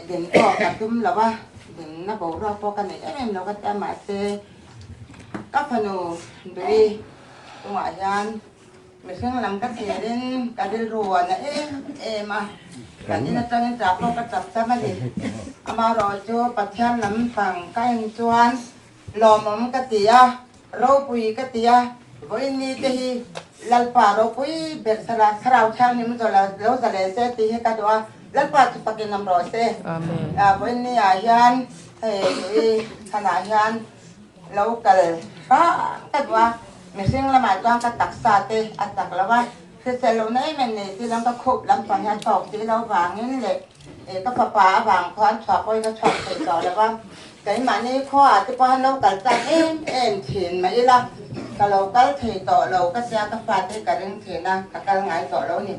đến có cả tùm là ba đến nó bổ ra po cái này em nó cái em mà tê các phần đồ đi ngoại gian mình sẽ làm cái gì đến cái đi rùa này em mà cái này nó trang trả po cái tập sao mà đi mà rồi cho bát chan làm bằng cái anh chuan lò mắm cái tía rau bùi cái tía với ni thì lalpa rau bùi bẹt sala khao chan ni mình cho là lâu giờ để sẽ tía cái đó lalpa chụp cái nằm rồi sẽ với ni ayan thì khán ayan lâu cái cái đó mình sinh là mai toàn cái đặc sản tê ăn đặc là vậy thì sẽ lâu nay mình này thì làm cái khúc làm phần nhà trọc thì lâu vàng như này cái phá vàng khoan chọc ơi cái chọc thì đó là vậy cái mà này khoa thì qua lâu cả ta em thiền mà đi là kalau kal thei to lo ka sia ka fa te ka ring the na ka kal ngai to lo ni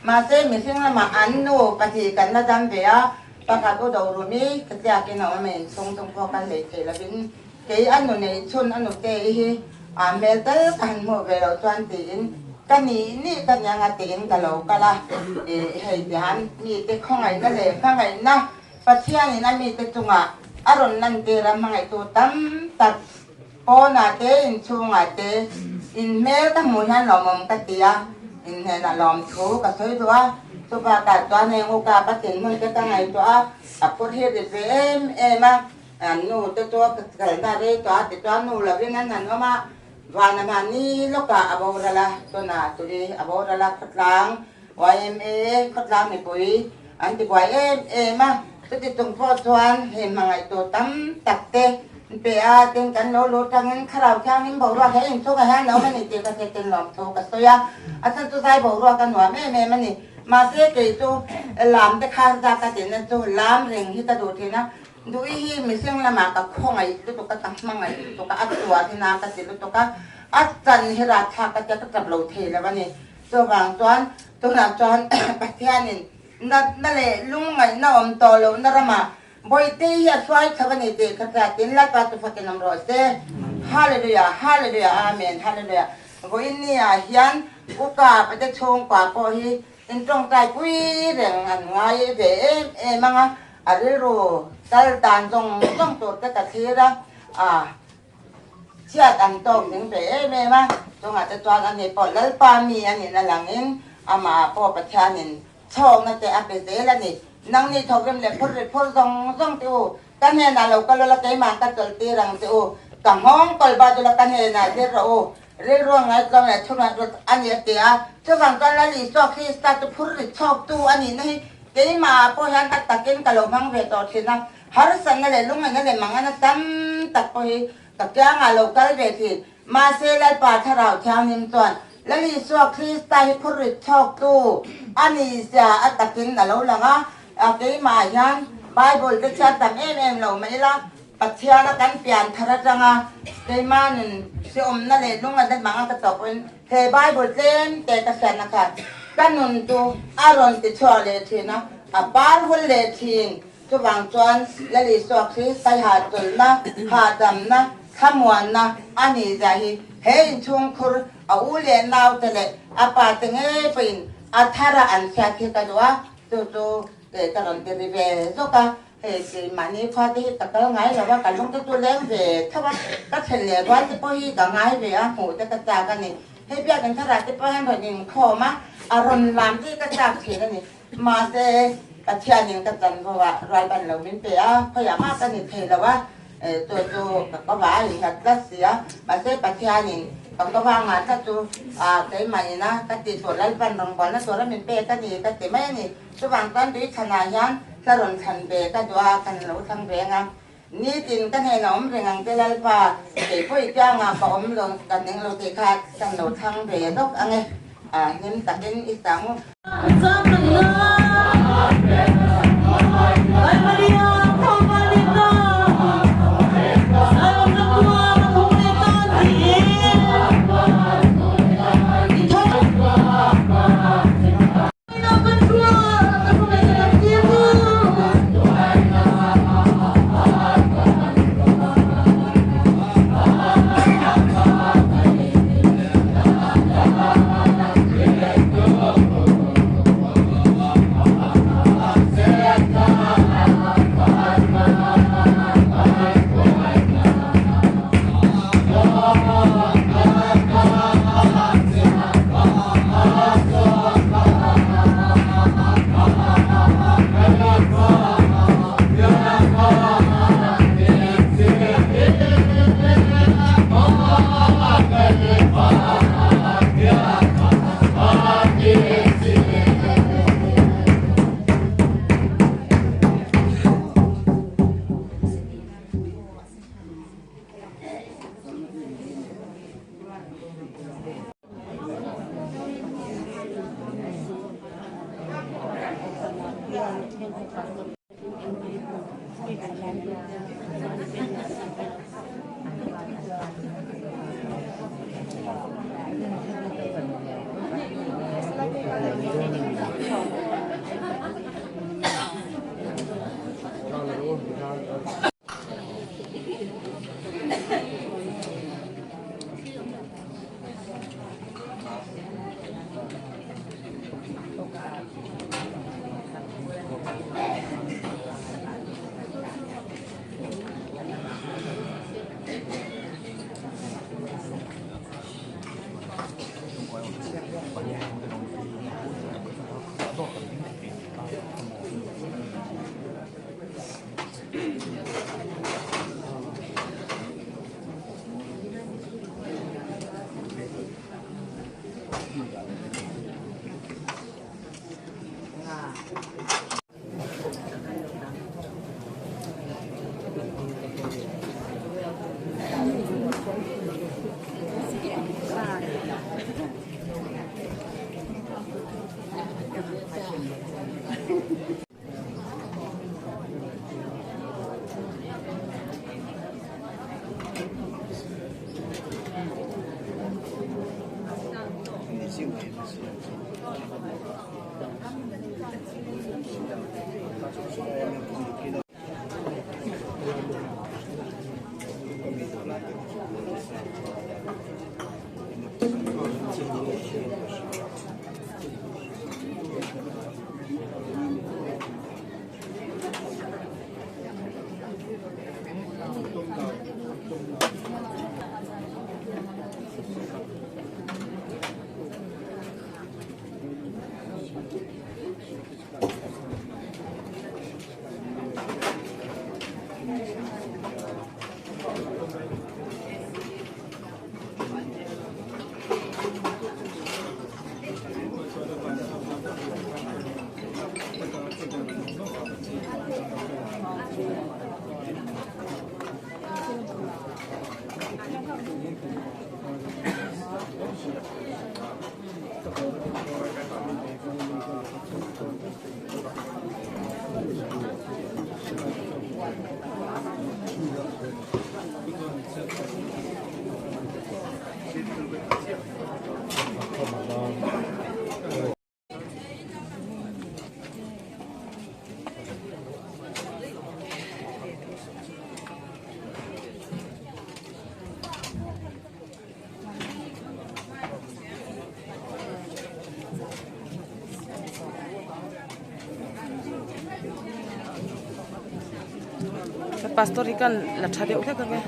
ma se mi sing la ma an nu pa thi kan na dam ve a pa ka ko do ru mi ka sia ke na ma men song song ko kan le the la bin ke an nu nei chun an nu te hi a mel tal kan mo ve lo chuan ti in ka ni ka nya nga ti in ka lo ka la e hei yan mi te khong ai na le khang ai na pa sia ni na mi te chunga aron nan te ra mangai tu tam tak o na te in chunga te in mel ta mu han lo mom ka tia in he na lom thu ka soi doa to ba ka to ne o ka pa tin mun ke ta ngai to a por he de em ma an nu te to ka na re to te to nu la rin nan no ma wa na ma ni lo ka abora la to na to ri abora la khatlang YMA khatlang ni pui an ti boi em ma to ti tung pho chuan he mangai to tam tak te pe a ten kan lo tang en kharau chang nim bo ro he in to ka ha no man ni te ka te ten lom to ka so ya a san tu sai bo ro kan wa me man ni ma se ke to lam te kha da ka te na to lam reng hi ta do the na du hi mi sing la ma ka khong ai to ka tang mang ai to ka at tua thi na ka te to ka at chan hi ra tha ka te ka tab lo the la ba ni to wang chuan to na chuan pa thianin na le lung ngai na om to lo na ra ma boy te ya swai khabani te khata tin la pa tu fatin nam ro se hallelujah hallelujah amen hallelujah boy ni a hian uka pa te chong pa po hi in trong tai pui reng an ngai ve manga ari ro tal tan jong to te ka thira a chia tan to ning ve me ma jong a te chuan an ni po lal pa mi an ni na langin ama po pa thanin chong na te a pe te la ni nang ni thogem le phor jong te o kan he na lo ka lo la kai ma ka tol ti rang te o ka hong kol ba du la kan he na te ro o re ro ngai jong le thuna ro an ye te a chu wang kan la li so khi sta tu phur ri chok tu ani nei ke ma po han at takin ka lo mang ve to thina har san na le lung na le mang na tam tak po hi ka kya nga lo kal ve thi ma se la pa tharau chang nim chuan la li so khi sta hi phur ri chok tu ani sia at takin na lo la nga cái mà yan Bible cái cha tam em lo mấy la bắt chia nó cắn pian thara changa cái mà nên si na le lung na dan mga ka topon cái Bible ten cái ka san na ka kanun tu aron ti cho le thina a par hol le thin chu wang chuan la li so khi sai ha tul na ha dam na khamwan na ani ja hi he chung khur a u le naw te le a pa te nge pin a thara an kha thi ka do tu để ta làm tiền về rồi cả thì mà như pha thì tất cả ngày là cả lúc tôi lấy về thắp các thành lệ quán thì bôi cả ngày về à hổ tất cả cái này hay biết cái thằng này thì bôi hàng phải nhìn khó mà rồi làm gì cái gì thì này mà sẽ cái chuyện những cái chuyện và rồi bạn lâu mình về à phải làm cái này thì làว่าtôi có vài những cái rất xí mà sẽ cái chuyện nhữngก็ว่างานถ้าจูแต่ใหม่นะก็ติดส่วนไร้ปันรองบอลนะส่วนแล้วมันเปก็ดีก็ติดไม่นี่ช่วงตอนที่ชนะยันสรนทันเปก็ดูกันเราทั้งเรงอ่ะนี่จินกันให้น้องเรงกันไล่ป่าเด็กผู้จ้างอ่ะปอมลงกันยังเราติดขาดกันเราทั้งเรงทุกอันไงนี่ตัดเองอีสัง pastor ikan la thade o ka nge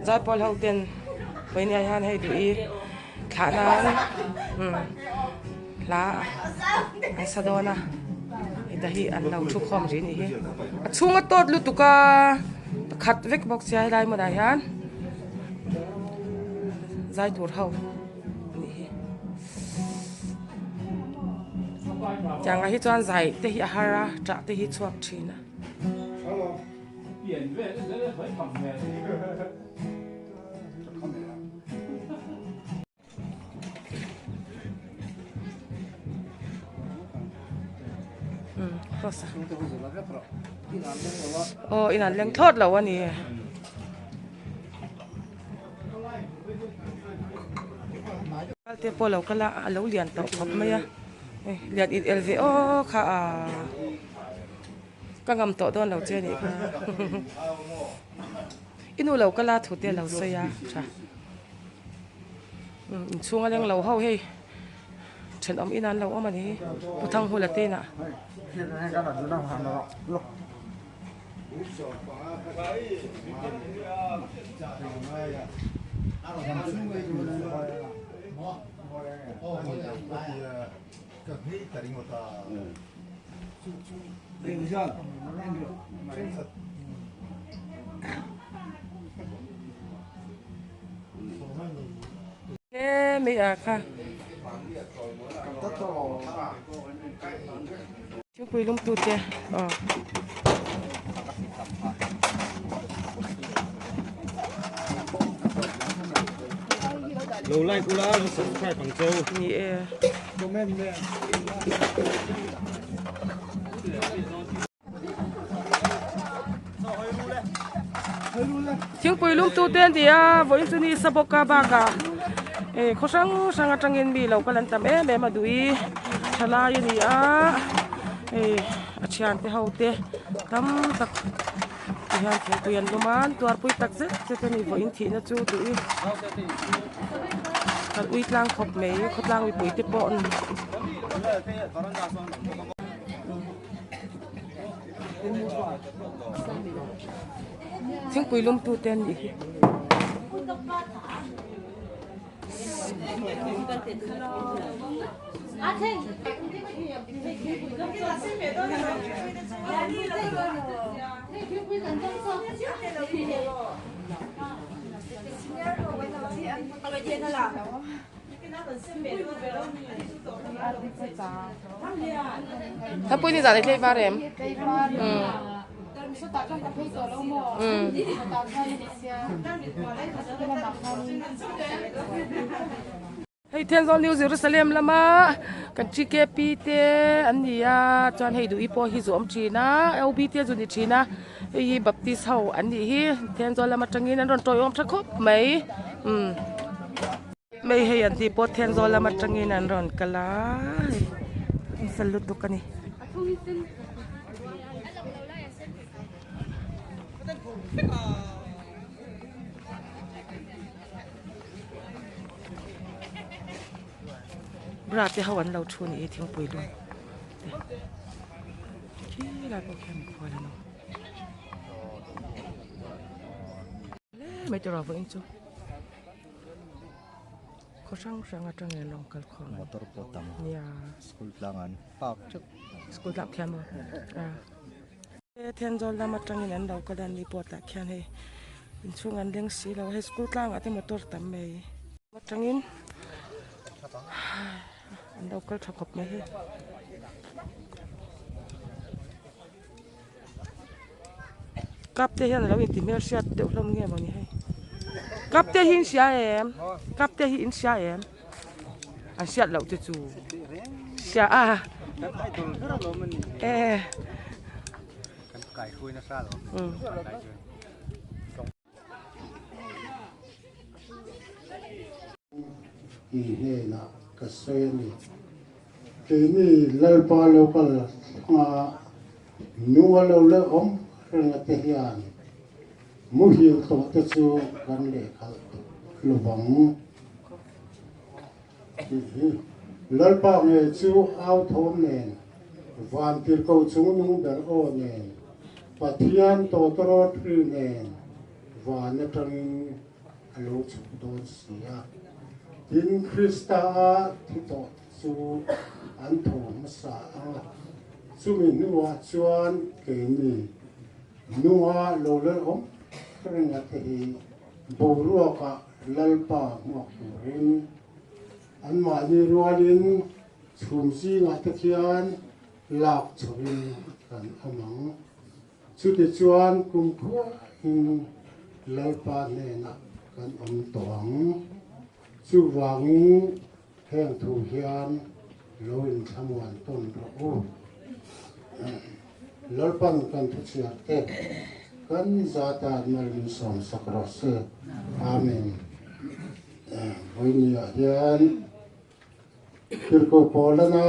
Zai Paul hậu tiền với nhà han hay đuổi khả năng là anh sa đó na dahi anh lâu chúc không gì nhỉ chung tốt luôn tụi ca khát vết bọc xe lại mà đại han Zai tuột hậu chẳng ai chọn giải thì hara trả thì chuộc chi na Rosa. Oh, inan leng thot lo ani. Te polo kala lo lian to khop maya. Lian it LVO kha ka ngam to don lo che ni kha. Inu lo kala thu te lo se ya cha. Chunga leng lo ho he. Chen om inan lo om ani. Puthang hulate na. mấy à kha chúng tôi lung tụt thế lâu nay cũng đã sống phải bằng châu nhẹ chúng tôi lung tụt thế thì với sự này sắp có ba cả khó sang sang trang yên bị lâu cái lần tầm em mà đuổi thà là như này chán thế hậu thế tắm tắc thì hàng thì quyền của man tuar pui tắc rất cho cái này với thì nó chú đuổi còn uy lang khop mấy khop lang uy pui tiếp bọn chúng tôi lum tu tên gì thằng Pui đi ra đây chơi ba em hey thiên do New Jerusalem lama kan chi ke pi te an nia chuan hei du ipo hi zom china lb te zu ni china hi baptist ho an ni hi thiên do lama tangin an ron toy om thakop mai mai hei an ti po thiên do lama tangin an ron kala salut to kani bra te hawan lo thun e thing pui lu ki la ko kem ko la no le me to ra vo in chu ko sang atang e long kal khon motor potang ya school langan pak chuk school lak khian mo thiên zol lama tangin an lo ka dan ni po ta khian he in chung an leng si lo he school tlang ate motor tam me ma tangin an lo kal thakop me he kap te hian lo in ti mer siat de hlom nge mo ni he kap te hin sia em kap te hin sia em an siat lo te chu sia cải khui nó xa rồi ini na kaseni ini lalpa lokal nuwa le om renga tehian muhi to te chu kan le khal lubang lalpa nge chu au thom nen van tir ko chung nu ber o nen pathian to tro thri nen van tang alo chu don sia tin Krista thi to chu an thom sa chu mi nuwa chuan ke ni nuwa lo le om krenga te hi boruwa ka lalpa mo rin an ma ni rualin chum si nga te khian lak chuin kan amang chu ti chuan kum khu in lalpa ne na kan om tong chu wang heng thu hian loin thamwan ton ro lalpan kan thu chia te kan zata nalin som sakra se amen voinia hian kirko polana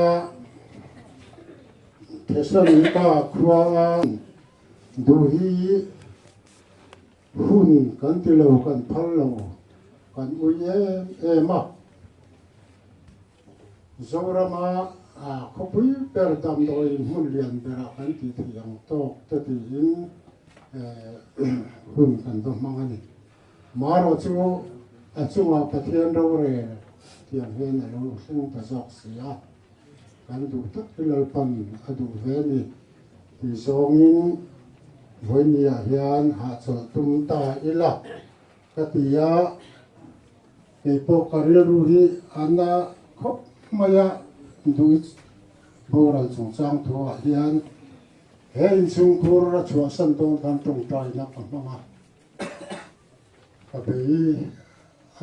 Thessalonica khua duhi hun kan tilo kan phallo kan uye ema zorama khopui per dam doi mun lian bera kan ti thiang tok te ti in หุ่นกันตัวมังนี่มาเราจูจูว่าประเทศเราเลยเที่ยงเห็นเราซึ่งประสบเสียกันดูทักเราปันดูเวนี่ที่สองนี้วันนี้เฮียนหาสตุมตาอิละกติยาในพวกการเรู้ที่อันนั้นครบมายาดูโบราณสงสารทัวเฮียนเห็นสุงคูระชัวสันตงกันตรงใจนักมากกับอี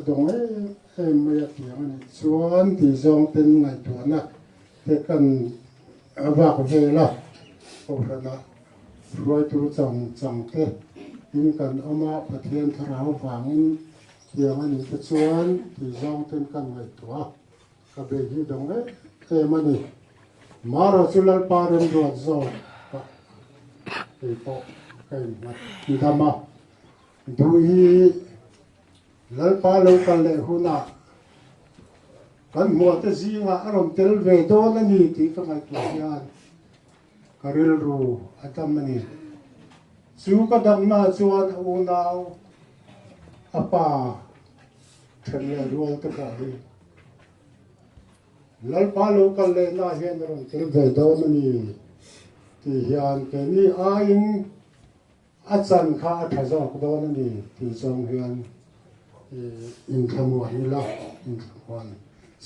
ตรงมายาเที่ยงนี่ส่วนที่สองเป็นในตัวนักเด็กกันว่าเขาเจละโอ้ระนะรวยตัวจังเตยิงกันเอามาประเทศทราวฝังเที่ยงนี่ก็ส่วนที่สองเป็นกันในตัวกับอีตรงมันนี่มาเราสุลปาเรนรัวโซ่ไอ้พวกไอ้มาที่ทำมาดูอีลปาลูกันเลยหุ่นอ่ะกันมัวแต่ซีงอ่ะอารมณ์เตลเวโดนั่นนี่ที่ก็ไม่ตัวยันการิลรูอาจารย์มันนี่สู้ก็ดังน่าชวนอุณาวอาป่าเทนเลยรัวตะการีลปาลูกันเลยน่าเห็นอารมณ์เตลเวโดนั่นนี่ที่ยันแค่นี้อายิงอาจารย์ข้าทัศน์ก็โดนนั่นนี่ที่ทรงยันอินทามวันนี่ละอินทามวัน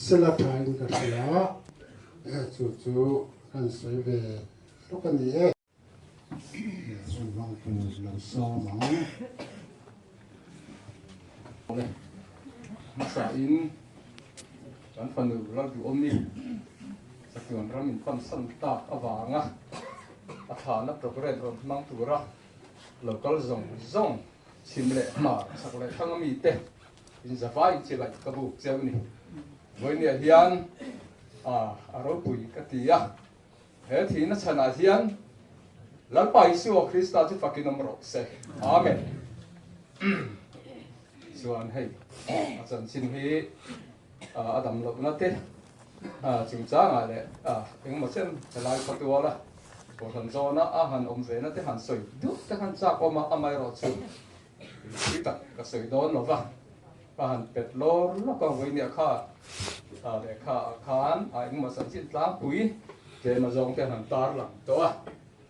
สลัดทายกันเสียจู่ๆกันสวยเวทุกคนนี้ส่วนบางคนเราซ้อมมั้ง sa in kan phanu la du omni sakyon ramin pan san ta awanga athana progress ron mang tura local zong chimle ma sakle thangami te in zawai chilai kabu chewni voinia hian aro pui katia he thina chana hian lalpai siwa krista chu fakinom rok se amen chuan hei chan sin hi adam lo na te chung cha nga le eng ma chen lai patua la ko han zo na han om ve na te han soi du te han cha ko ma amai ro chu ti ta ka soi don lo va pa han pet lor lo ka voi nia kha le kha khan eng ma san sin tlang pui te ma zong te han tar lang to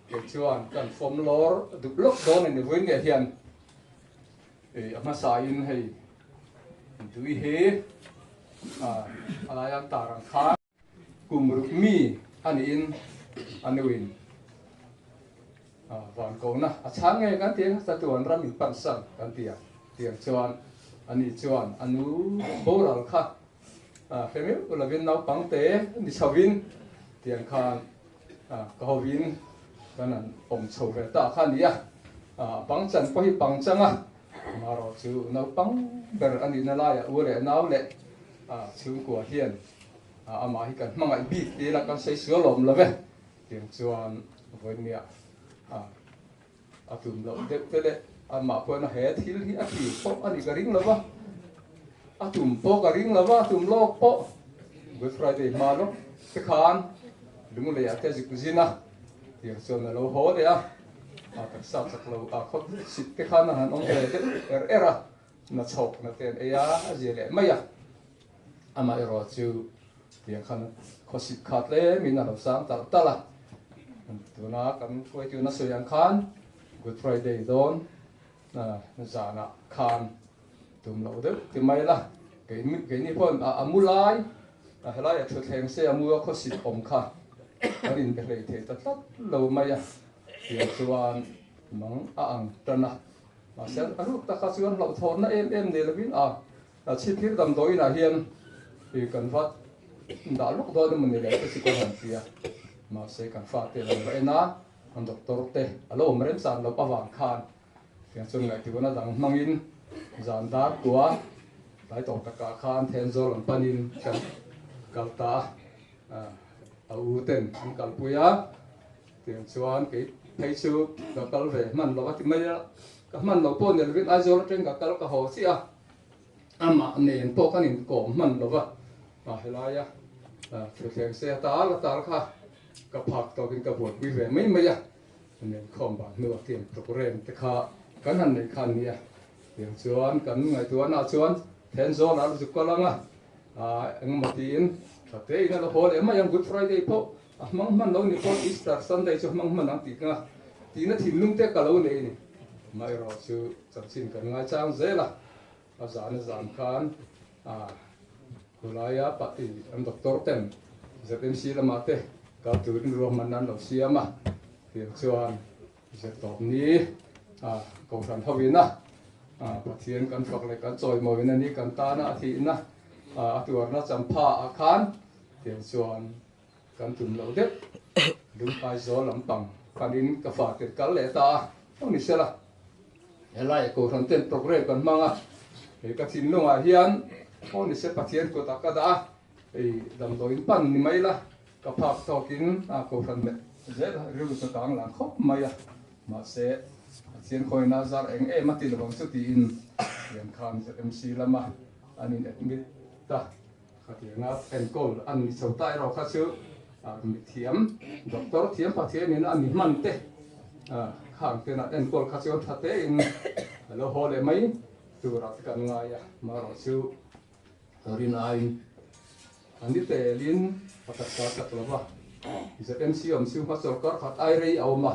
ke chuan kan fom lor du lok don ni voi nia hian ama sain hei tui he alayan tarang kha kumruk mi anin anuin van ko na achang nge kan tiang sa tuan ramin pansan kan tiang chuan ani chuan anu boral kha femi ulavin nau pangte ni chawin tiang khan kahowin kanan om chove ta khania pangchan po hi pangchanga maro chu no pang ber ani na la ya ure naw le chu ko hian ama hi kan mangai bi ti la kan sei sio lom la ve tiang chuan voinia atum lo de tele ama ko na he thil hi aki po ani ka ring lawa atum po ka ring lawa atum lo po good friday ma lo te khan lungu le ya te zikuzina tiang chuan na lo ho de tak sa lo khot sit ke khana han ong era na chok na ten eya azele maya ama ero chu tiang khan khosit khat le min na sang tar tala tuna kan koi tu na soyang khan good friday don na zana khan tum lo de ti mai la ke ni pon amulai helai thu theng se amu khosit om kha arin be le the tat lo maya tiang chuan mang ang tana ma sen aruk ta kha chuan lo thor na em ne lawin chi thir dam doi na hian i kan vat da luk do na mun ne le si ko han tia ma se kan fa te lo na an doctor te alo mrem san lo pawang khan tiang chung ngai ti bona dang mangin zan dar tua lai to ta ka khan then zol an panin kan kalta au ten an kalpuya tiang chuan ke thấy chú nó câu về mình nó bắt mấy đó các mình nó po này biết ai rồi trên các câu các hồ xí mà nền po cái nền cổ mình nó vậy hay là ya thực hiện xe tá là khá các phật tàu kinh các buổi quý về mấy mấy nên không bằng nửa tiền program tất cả cái hành này khăn nhỉ tiền chuan cái ngày tuần nào chuan then do nào chụp qua lắm anh mà tiền thật đấy nó hồ để mà yang Good Friday po mang man lâu ni po Easter Sunday cho mang man ang tiền nga tiền nó thìn lung tết cả lâu này mai rồi chứ chẳng xin cái ngày trang dễ là nó giảm khan kulaya pati ang doktor tem zatem sila mate ka turin romanan lo siya ma tiền chuan sẽ tóm ní cầu sản hawina pathian kan phak le kan choi mo wina ni kan ta na thi na tuar na champha khan tiền chuan kan tum lo dep dum pai zo lampang kanin ka fa ke kal le ta ni sela helai cầu sản ten program kan manga e ka thin lunga hian ni se pathian ko ta ka da dam do in pan ni mai la ka phak tokin cầu sản me dễ là rưu cho càng làm khóc mày mà sẽ xin khôi na ra anh em mất tiền bằng số tiền liền khám cho MC làm mà anh ấy biết ta khát tiếng ngáp anh cô anh sầu tai rồi khát chứ bị thiếm doctor thiếm phát thiếm nên anh ấy mạnh thế khám cái nào anh cô khát chứ thật thế lo hồ lệ mấy từ ra cái ngay mà rồi chứ rồi này anh đi tè liên phát tất cả là giờ em siêu phát sầu có phát ai rây ảo mà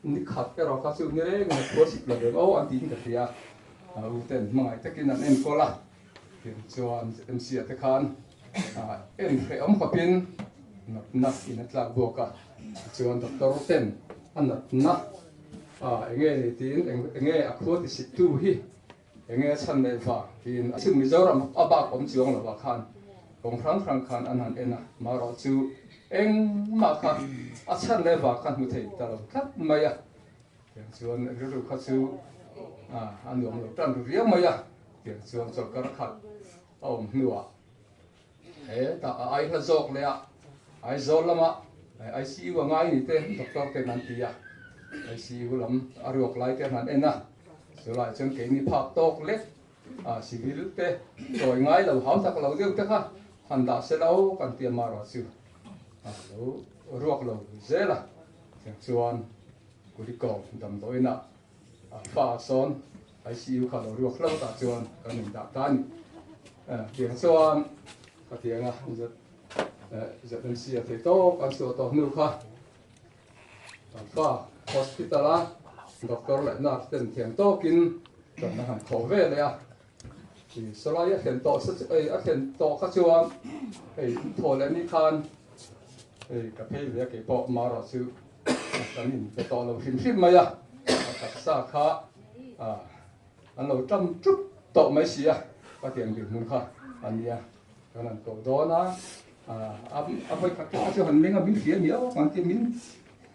ní khát cái đó phát siêu như thế người có xịt là được anh tin cái gì ưu tiên mà ngày tất nhiên là em có là thì cho em siêu thế khan em phải phát pin nắp in là buộc cả cho anh doctor tên anh nắp nghe này tin nghe akho thì xịt tu hi nghe chân này vào thì chứ mình giờ làm ba cũng chưa là vào khan cũng phăng khan anh hẳn mà rồi chứ em mà khăn chân này vào khăn một thể ta là khát mày tiền chuan rồi khát siêu anh dùng được trăn được riêng mày tiền chuan cho cái khát ông nửa thế ta ai là dọc này ai dọc lắm ai xí vào ngay như thế doctor cái nan tia ai xí vào lắm ruột lại cái nan rồi lại chân cái ni phạt tóc lết xí vil thế rồi ngay là háo thật là riêng thế ha hành đã sẽ đâu cần tiền mà rồi siêu ruột lâu dễ là chuan của đi cầu đầm tối nè pha son ICU khá là ruột lâu ta chuan cái mình đã tan tiếng chuan cái tiếng giật lên xe thì to cái số to nhiều khá pha hospital doctor lại nạp tiền tiền to kinh cần là hàng khổ về đấy thì sau lại hiện to hiện to các chuan thôi lên đi khan cái phê về cái bộ mà rồi chứ cái mình cái to lâu phim mày cái xa khá anh lâu trăm chút to mấy xí cái tiền được muốn khá anh nhá cái này cầu đó na anh phải cái cho hành mình miếng phía nhiều còn cái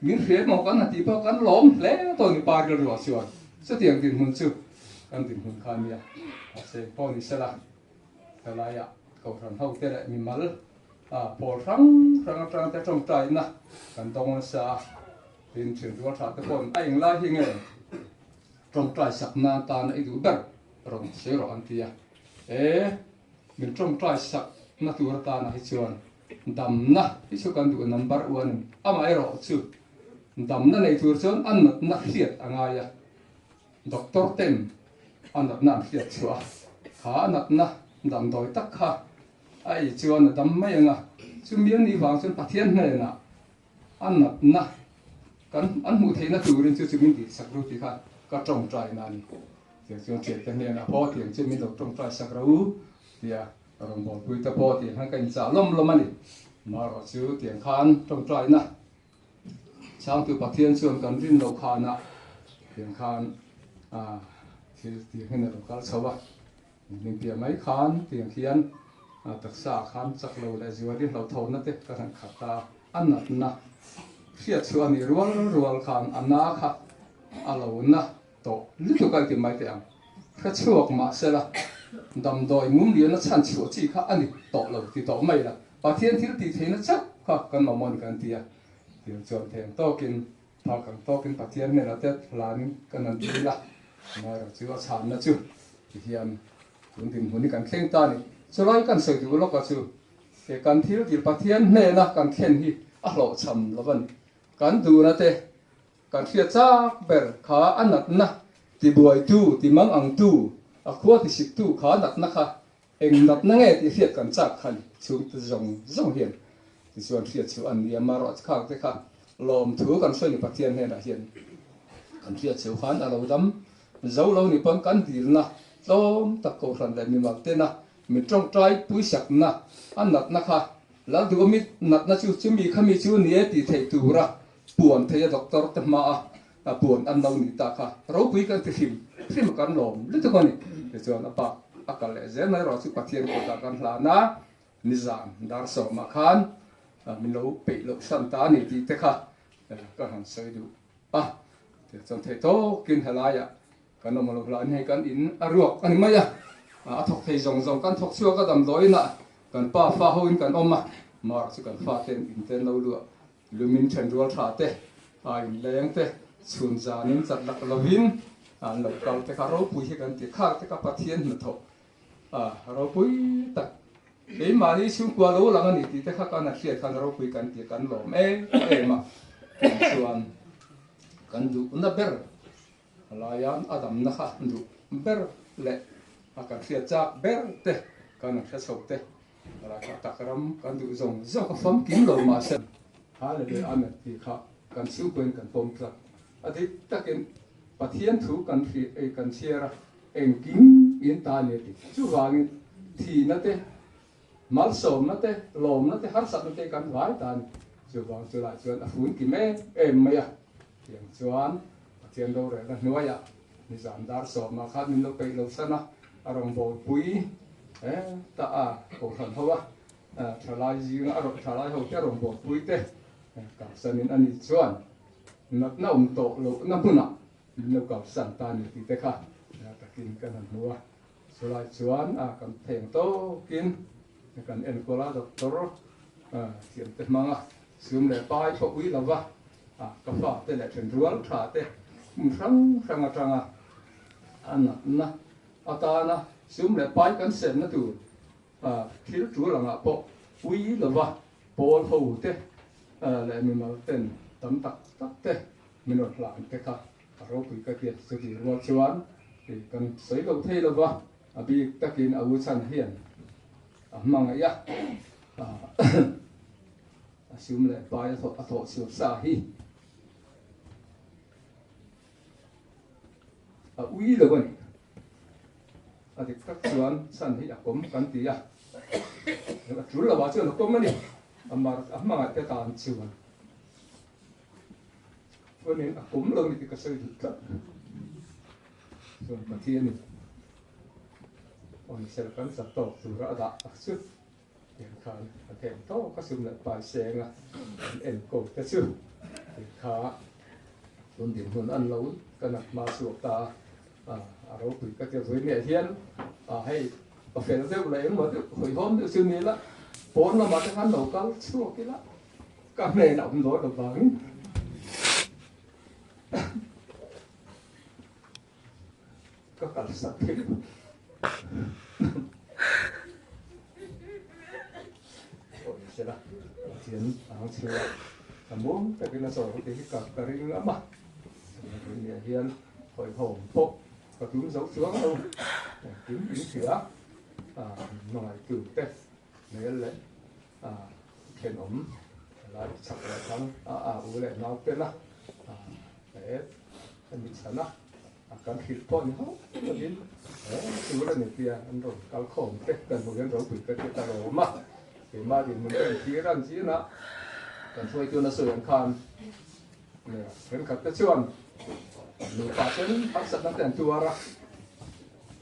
miếng phía mà cái là tí bao cái lốm lẽ tôi người ba cái rồi chứ số tiền muốn chứ anh tiền muốn khá nhá sẽ bao nhiêu sẽ là cái này cầu thần hậu thế lại mình mal Paul răng te trong trái na kan dong sa tin chừng ruột sa te kon ai la hi nge trong trái sak na ta na idu ber rong se ro an tia min trong trái sak na tu ta na hi chuan dam na hi chu kan du number 1 ama ero chu dam na nei tur chuan an na hiat anga ya doctor ten an na hiat chua kha na dam doi tak kha ai chuan dam mai anga chu miếng ni vàng chuan pathian này na an na kan an mu theina turin chu min ti sakru ti kha ka trong trai na ni ti chuan che te ne na po ti chu min lo trong trai sakru tia rong bol pui ta po ti han kan cha lom ani ma ro chu tiang khan trong trai na sang tu pathian chuan kan rin lo kha na tiang khan thì hiện nay có sáu ba mình tiền mấy khan tiền khian tất cả khan chắc lâu là gì vậy lâu thâu nát đấy cái thằng khát ta ăn nát na khi cho anh rual khan ăn na khát lâu na to lúc cái tiền mấy tiền cái chuột mà sẽ là đầm đồi muốn liền nó chăn chuột chỉ khát anh to lâu thì to mấy là và thiên thì thấy nó chắc khát cái mà mòn cái tiền tiền chọn tiền to kinh thằng càng to kinh phát thiên này là tết làm cái này đi là mà chưa có sản nữa chứ thì hiện cũng tìm muốn đi càng khen ta này cho lại càng sợi thì lúc đó chứ cái càng thiếu thì phát thiên này là càng khen hi lộ chầm là vẫn càng đủ là thế kan khia chak ber kha anat na ti buai tu ti mang ang tu a khua ti sik tu kha nat na kha eng nat na nge ti khiat kan chak khan chung ti zong hian ti chuan khiat chu an ni ma ro khak te kha lom thu kan soi ni pathian he na hian kan khiat chu khan a lo dam zo lo ni pon kan dir na lom tak ko ran le mi mak te na mi trong trai pui sak na an nat na kha la du mi nat na chu mi khami chu ni e ti thei tu ra puan thei doctor te ma a puan an lo ni ta kha ro pui kan ti him kan lom le tu kon ni te chuan a pa akal le zen mai ro chu pathian ko ta kan hla na nizam dar so ma khan min lo pe lo san ta ni ti te kha ka han sei du te chon thei to kin halaya kan no lo hlan hei kan in a ruak ani mai a thok thei zong kan thok chua ka dam loi na kan pa fa ho in kan oma mar chu kan fa ten in ten lo lu lumin chen rual tha te ai leng te chun zanin chat lak lovin an lo kal te ka ro pui hi kan ti khak te ka pathian na tho ro pui tak ei ma ni chung kwa lo lang ani ti te kha kan a hriat kan ro pui kan ti kan lom ma chuan kan du na ber layan adam na kha du ber le akan hriat chak ber te kan a hriat chok te ala ka takram kan du zong ka fam kim lo ma sen ha le an ti kha kan siu pen kan pom tla adi takin pathian thu kan hri kan chiara eng kim in ta ne ti chu wangin thi na te mal som na te lom na te har sat na te kan vai ta ni chu wang chu la chuan a fun ki me em mai a tiang chuan pathian do re na nuaya ni zam dar so ma khat min lo pe lo sana arong bo pui ta ko than hawa thalai ji na ro thalai ho te rong bo pui te ka sanin ani chuan nat na to lo na puna lo ka san ta ni ti te kha ta kin kan han nuwa sulai chuan kan theng to kin kan en kola doctor thiam te manga sum le pai ko ui lawa ka fa te le chen rual tha te sang atanga anna na atana sum le pai kan sen na tu thil tu langa po ui lawa pol ho te le mi mal ten tam tak te minot la te kha ro pui ka tiat su ki ro chuan ti kan sei lo thei lawa abi takin awu chan hian manga ya assume le pai a tho siu sa hi ui lo bani ati tak chuan san hi akom kan ti ya la chu la ba chu no kom ni amanga te tan chuan Kunin akum lo ni ka sei ta so pathian ni on sel kan sa to tu ra da su yan khan a them to ka sum la pai senga en ko ta su kha tun din hun an lo kan ma su ta ro pu ka te voi ne hian hei a fel de la en ma de hoi hom de su ni la pon la ma ta kan lo kal su ki la ka ne na um lo da bang có cả sạch hết ôi sẽ là chiến áo chưa muốn tại cái là sổ thì cái cả riêng lắm mà cái nhà hiền hồi hồn phụ có túm dấu xuống không túm những chữa ngoài cửu tết lấy lấy khen ống lại chặt lại thắng u lại nó tên là để mình sẵn á kan hit po ni ho tin tu la ni tia an ro kal khom te kan bo gen ro pu ka te ta ro ma ke ma din mun kan ti ran chi na kan thoi tu na so yan khan ne kan khat ta chuan lu pa chen har sat na ten tu ara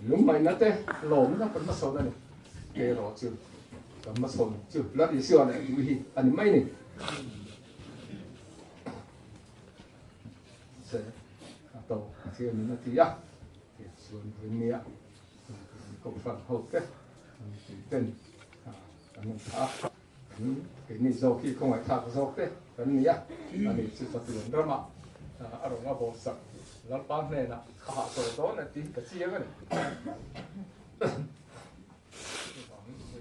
lum mai na te lom na kan ma so na ni ke ro chu kan ma so chu la di sio na du hi ani mai ni se tàu thì mình thì thì xuống với mía cộng phần hộp cái tên mình thả cái này dầu khi không phải thả dầu cái mía anh ấy chỉ có tiền đó mà ở ngoài bộ sập lát ban này là khá rồi đó là tí cái gì cái này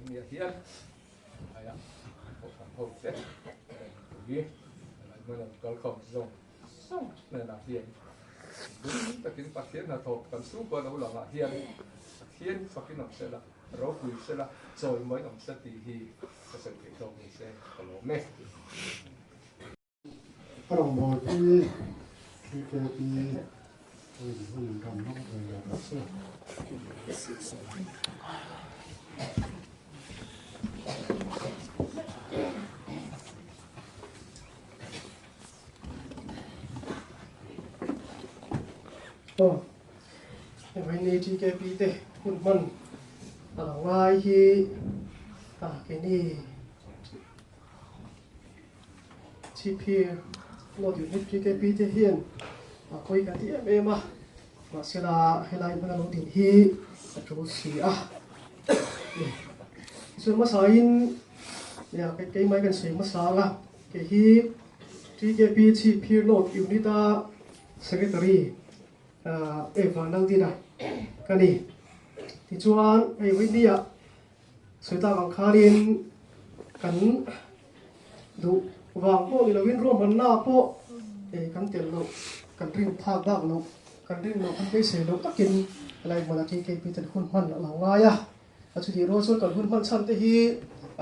mía hiền cộng phần hộp cái gì mình là có không dầu song nè là hiền đúng ta kính phát hiện là thuộc cần xuống qua đâu là hiền hiền phát hiện làm sẽ là rau cùi sẽ là rồi mới làm sẽ thì cái sự kiện đó mình sẽ có lỗ mẹ ก็ลองบอกที่เจอที่คนทำน้องเลยนะเสื้อ วันนี้ที่แกปีเตะคุณมันง่ายที่แกนี่ที่พี่เราอยู่ที่แกปีเตะเฮียนคุยกันที่เอ็มมาเสร็จให้ไล่มันลงดินที่จุดสีส่วนมาสายเนี่ยแกไม่กันเสียมาสาละแกที่แกปีที่พี่โลดอยู่นี่ตา secretary ฟังดังที่ได้กันนี่ที่ชวนไอ้วิทยาสุดท้ายของคารินกันดูวางพวกเราวินร่วมมันหน้าพวกกันเตียนลูกกันริมภาคดักลูกกันริมลูกกันไปเสียลูกก็กินอะไรมาละที่เก็บไปแต่หุ่นมันหลังง่ายอาชุดที่รู้ส่วนกันหุ่นมันชั้นที่ฮี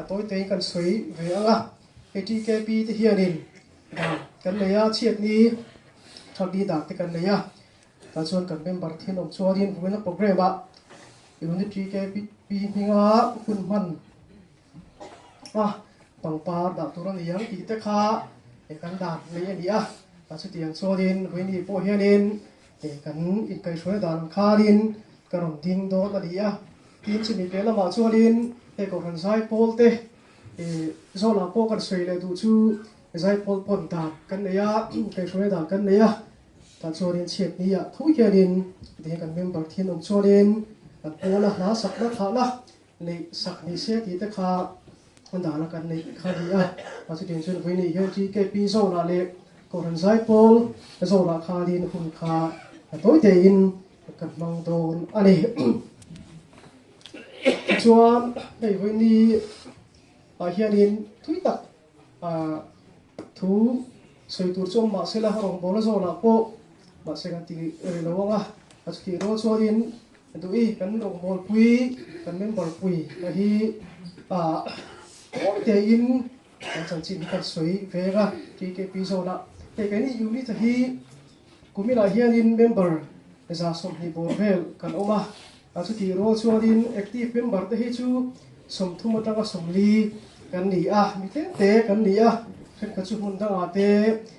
ตัวเต็งกันสวยเวียงไอ้ที่เก็บไปที่เฮียนินกันเลยเชียดนี้ทักดีดักที่กันเลยแต่ส่วนกันเป็นบัตรที่นมชัวดินผมเป็นนักโปรแกรมอยู่ในที่แกปีมิงคุณมันปังปาดับตัวนี้ยังตีตะขากันดับในอันนี้แต่สุดที่ยังชัวดินวันนี้โปรเฮียดินกันอีกไกลช่วยดันคาดินกันรำดิ้งโดดอันนี้ทีมชิมิเป็นละมาชัวดินก็กันใช้โพลเตโซลาโปกันสวยเลยดูชูใช้โพลปนดับกันเลยไกลช่วยดันกันเลยแต่ชัวดินเชียดนี้ทุกอย่างดินเด็กกันเป็นบัตรที่นมชัวดินแต่โพละหาสักนักขาละในสักนี้เสียทีตะขาอันด่าละกันในคดีมาสุดที่สุดวันนี้เฮจีเกปีโซลาเล็กก็รันไซโพลโซลาคาดินคุณคาตัวเต็นกับมังโดนอันนี้ชัวในวันนี้เฮียดินทุยตักทุสวยตัวจมมาเสละของโพลโซลาโปมาเสกันตีระวังมาสุดที่รถชัวดินดูอีกันลงบอลปุยกันเล่นบอลปุยแต่ที่เตยินจังจินกันสวยเวกที่เก็บปีโซละแต่กันนี่อยู่นี่ที่กูมีหลายเฮียนินเมมเบอร์จะสมที่บอลเวลกันออกมาแต่สุดที่รถชัวดินแอคทีฟเมมเบอร์ที่ชูสมทุ่มตั้งสมลีกันนี่มีเตะกันนี่เช่นกันชุมตั้งเตะ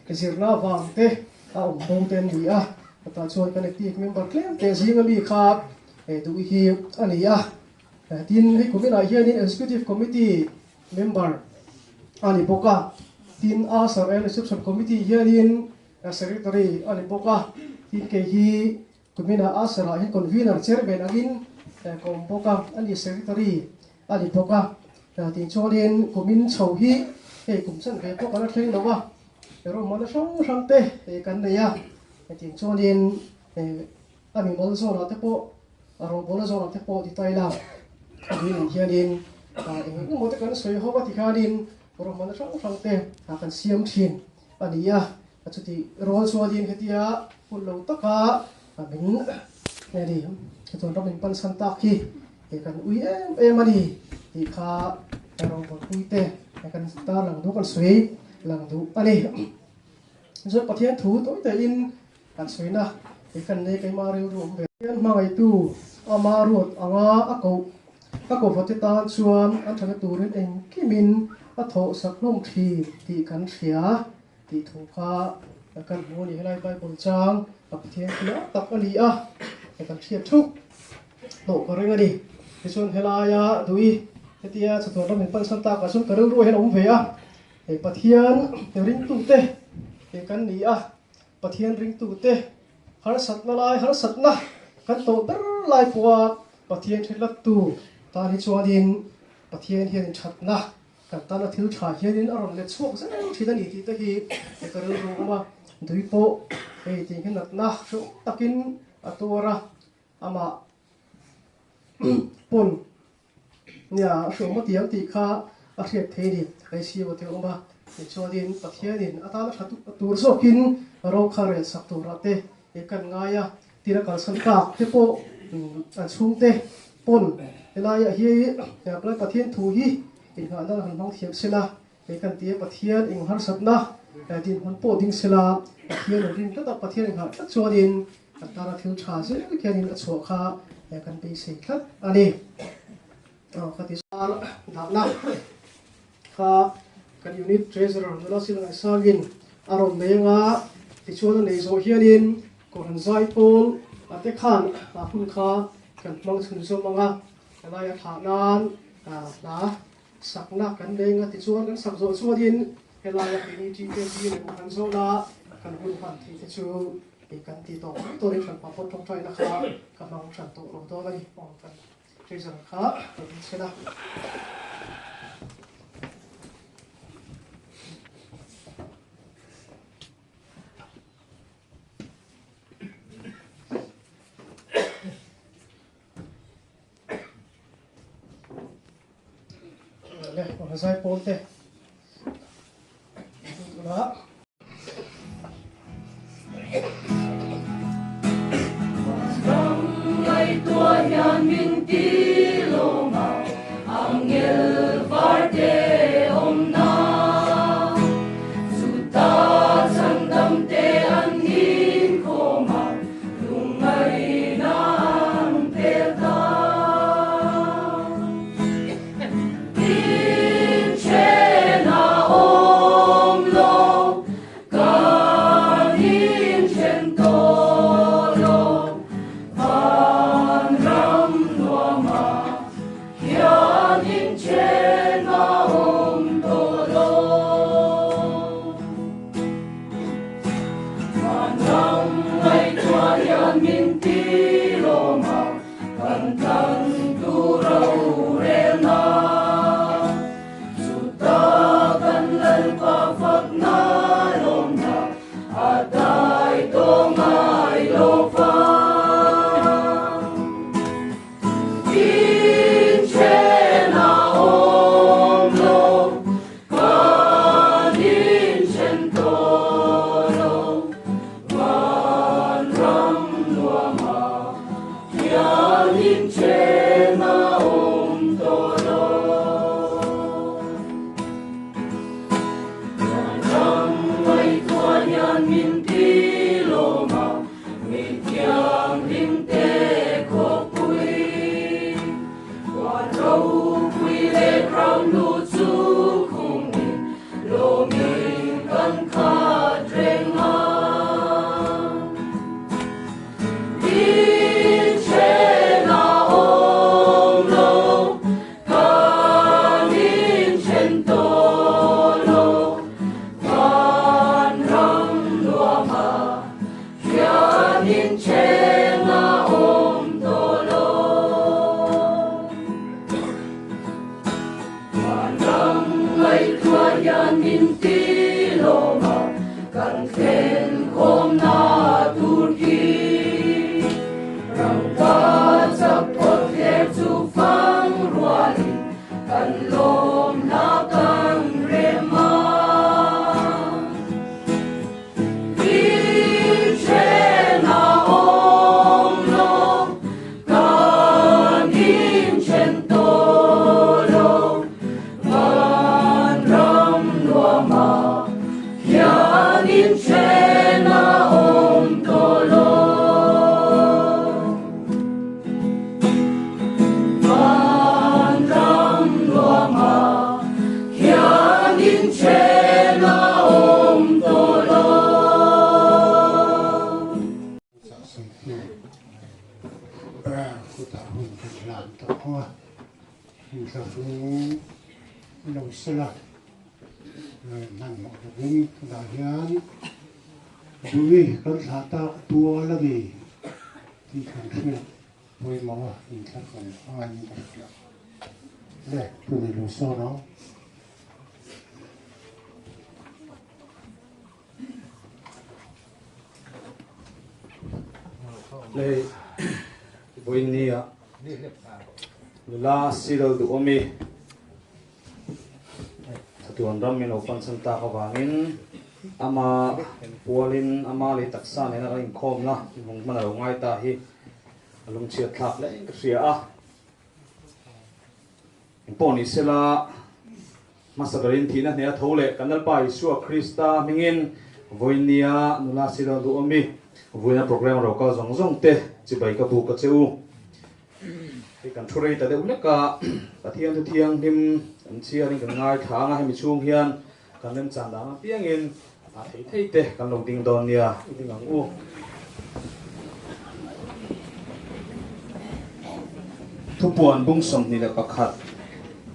กระเจียร์หน้าวางเตะบงเต็นนี่แต่ชวนกันแอคทีฟเมมเบอร์เคลมเตะซิงมีขาดดูอีกอันนี้ทีนให้คุณไม่ได้เฮียนี่ executive committee member อันนี้บอกว่าทีนSRL reception committee เฮียนี่ secretary อันนี้บอกว่าทีนเกี่ยคุณไม่ได้ SRL ให้ convener chairman อันนี้ก็บอกว่าอันนี้ secretary อันนี้บอกว่าทีนชวนเรียนคุณมินโชฮีคุณสันเกตบอกกันแล้วเช่นนั้นว่าเรามาแล้วช่างเตะกันเลยทีนชวนเรียนอันนี้มาแล้วส่งเราเตะโปเราบอกแล้วส่งเราเตะโปที่ไทยแล้วอันนี้เฮียดินนี่หมดกันสวยเขาก็ที่ขาดินเรามาแล้วช่างเตะกันเสียมชินอันนี้จุดที่รอส่วนดินที่คุณเราตะกาเป็นเนี่ยดิที่ตัวเราเป็นปันสันตักที่กันอุ้ยมันดีที่ขาเราบอกอุ้ยเตะกันตาหลังดูกันสวยหลังดูอันนี้ส่วนประเทศถูตัวแต่อินกันสวยนะกันในกันมาเร็วๆแบบนี้มาไอ้ตู้เอามารวดเอาอากูพัฒนาชวนอันทำตัวเรื่องเองที่มินอัฐสักลมทีที่กันเสียที่ถูกพากันหัวนี่อะไรไปบนจางกับเทียนเนาะตับอันนี้กันเทียบทุกโตก็เรื่องนี้ที่ชวนเฮลายาดูอีที่สุดท้ายเราเป็นปัญสันตากระสุนกระเรื่องรวยให้เราเสียปะเทียนริงตุเตกันนี้ปะเทียนริงตุเตหาสัตว์ละลายหาสัตว์นะกันโตดลายกว่าปะเทียนเทลัตตูตาที่ชวนดินปะเทียนเฮียนชัดนะกันตาละทิวชาเฮียนอารมณ์เล็ดช่วงซึ่งที่นั่นที่ตะกี้ก็เรื่องว่าดูโปจริงขนาดนะชุตะกินตัวระอามาปุ่นเนี่ยช่วงมาเตียงตีข้าอาเซียนเทนิไอซีว่าเที่ยวมา thì cho đến bát thiên đến ata là phát tu số kín rau khá rẻ sắc tu rate cái cần ngay à thì là cần sẵn cả thế bộ ăn xuống thế pon cái này hi cái bát thiên thu hi in hàn đang hàn bang thiệp sila cái cần tiệp bát thiên in har sập na cái tin hàn po ding sila bát thiên ở din tất bát thiên in hàn tất cho đến ta là thiếu trà sẽ cái din tất cho khá cái cần bị sấy khát anh cái thứ sáu đào na khá cái unit treasurer nó xin lại sagin aron menga thì cho nó này rồi hiện in còn giải pol te khan hun kha kan mang chun zo manga ala ya thanan la sakna kan benga ti chuan kan sak zo chu din hela ya ni ti ke ji ne kan zo la kan hun han ti te chu e kan ti to ri than pa pot thong thai na kha ka mang than to ro do lai ong kan treasurer kha ni sela còn sai pol thế đó ngày tua nhân min ti lo mau angel varte om na suta sandam te angin ko mau lungai na ang peta lâu xưa nằm một cái là hiền đuôi con thả ta tua là gì thì không biết với máu thì chắc còn ai như vậy đây tôi để lùi sau đó đây với nia la siro du omi tuan ram min opan santa ka wangin ama pualin ama le taksa ne na ring khom na mong mana ro ngai ta hi alung chia thak le ka ria a poni sela masagarin thina ne thole kanal pa isu krista mingin voinia nula sira du omi voina program ro ka zong zong te chibai ka bu ka cheu thì cần thu đây tại đây uống cả thiên thu thiêng thêm cần chia nên cần ngay khá ngay mình chuông hiền cần nên chẳng đáng tiếng in thấy thấy tệ cần lòng tình đòn nia tình ngưỡng u thu buồn bung sòng thì là bạc hạt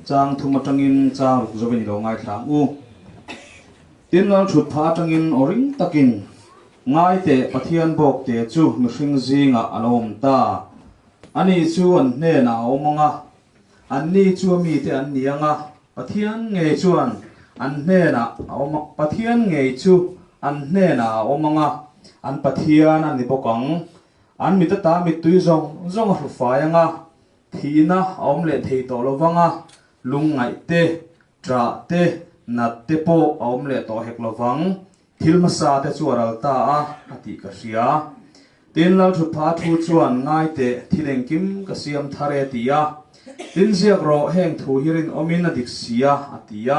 trang thu mặt trang in trang rồi bên đầu ngay kháng u tiến lên chuột phá trang in oring takin ngay tệ bát thiên bọc tệ chu mình sinh gì ngã alom ta ani chuan ne na omanga anni chu mi te an nianga pathian nge chuan an ne na oma pathian nge chu an ne na omanga an pathian an ni bokang an mi ta mi tui zong zong ru fa yanga thina om le thei to lovanga lungai te tra te nat te po om le to hek lovang thil masa te chu aral ta a ati ka ria tin lau thu pha thu chuan ngai te thileng kim ka siam thare tia tin ziak ro heng thu hirin omin adik sia atia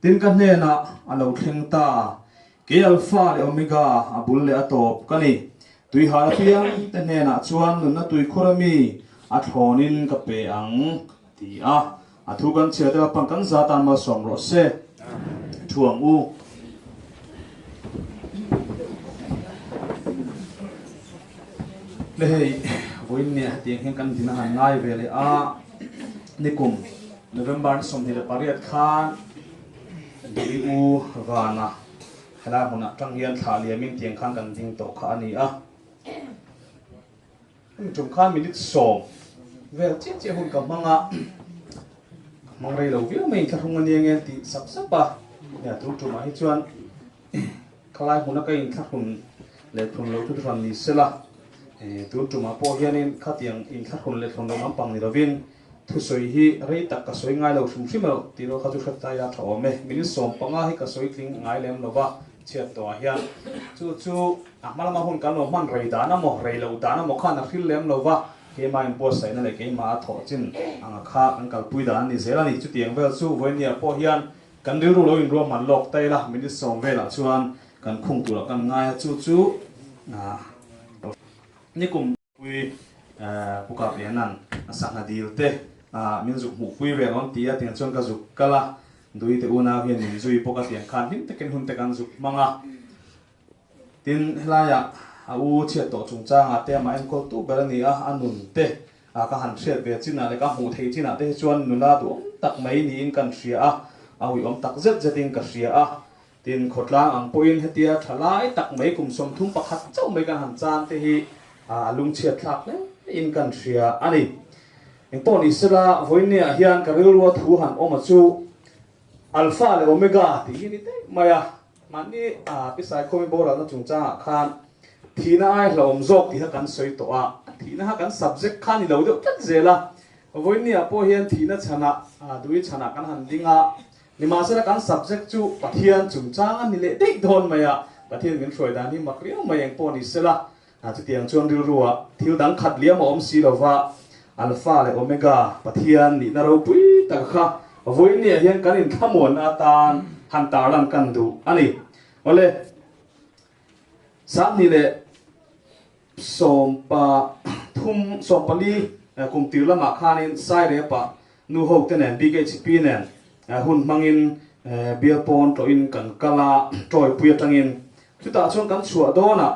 tin ka hne na alo thleng ta ke alpha le omega abul le atop kani tui har piang te hne na chuan nun na tui khurami a thlonin ka pe ang tia a thu kan che da pang kan za tan ma som ro se thuang u lei voin ne tiang hen kan dina han ngai vele a nikum November som hi pariat khan di u vana hala huna tang hian thali min tiang khan kan ding to kha ani a chung khan minute som vel che che hun ka manga mang rei lo viu mai ka hung ani ngen ti sap sap pa ya tu tu mai chuan khalai huna ka in kha hun le thun lo tu ran ni sela tu tu ma po hianin khatiang in khat hun le thon lo mam pang ni rovin thu soi hi rei tak ka soi ngai lo thum thim lo ti ro khaju khat ta ya tho me mini som panga hi ka soi tling ngai lem lo ba chiat to hian chu amal ma hun kan lo man rei da na mo rei lo da na mo khan a thil lem lo ba ke ma in po sai na le ke ma tho chin anga kha an kal pui da ni zela ni chu tiang vel chu voinia po hian kan ri ru lo in ro man lok tai la mini som vela chuan kan khung tu la kan ngai chu nikum pui puka pianan asana dilte min zuk mu pui ve on tia tiang chon ka zuk kala dui te una hian min zui poka tiang khan him te ken hun te kan zuk manga tin helaya a u chia to chung changa te ma en kol tu berani a anun te ka han hriat ve china le ka hu thei china te chuan nuna du tak mai ni in kan hria a wi om tak zet zetin ka hria a tin khotlang ang poin hetia thalai tak mai kum som thum pakhat chau mai kan han chan te hi lung chiat thak le in kan hria ani eng pon isra voinia hian ka rilwa thu han oma chu alpha le omega ti ni te maya mani pisai khomi bora na chungcha khan thina ai hlom zok ti ha kan soi to a thina ha kan subject khan ni lo de tat zela voinia po hian thina chana dui chana kan han dinga nima sera kan subject chu pathian chungcha ni le dei don maya pathian min throi dan hi makriu mai eng pon isela chu tiang chuan ril ruwa thil dang khat liam om si lova alpha le omega pathian ni na ro pui ta kha voinia hian kan in thamon atan han taran kan du ani ole sam ni le sompa thum sompali kum tirla ma khanin sai re pa nu ho tenen bhp nen hun mangin biapon to in kan kala troi pui tangin chuta chon kan chua dona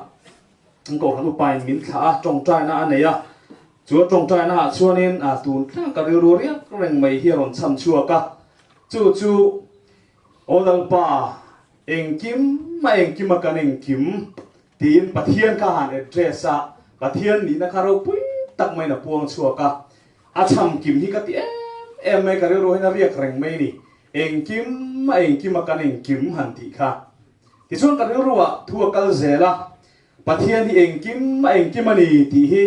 ko hanu pain min kha tong trai na aneya chu tong trai na chuanin tun thang ka ru riak reng mai hiaron cham chua ka chu odal pa engkim ma engkim ka engkim tin pathian ka han address a pathian ni na kharo pui tak mai na puang chua ka a cham kim hi ka ti em mai ka ru hina riak reng mai ni engkim ma engkim ka engkim han ti kha ti chuan ka ru wa thu kal zela pathian hi engkim ani ti hi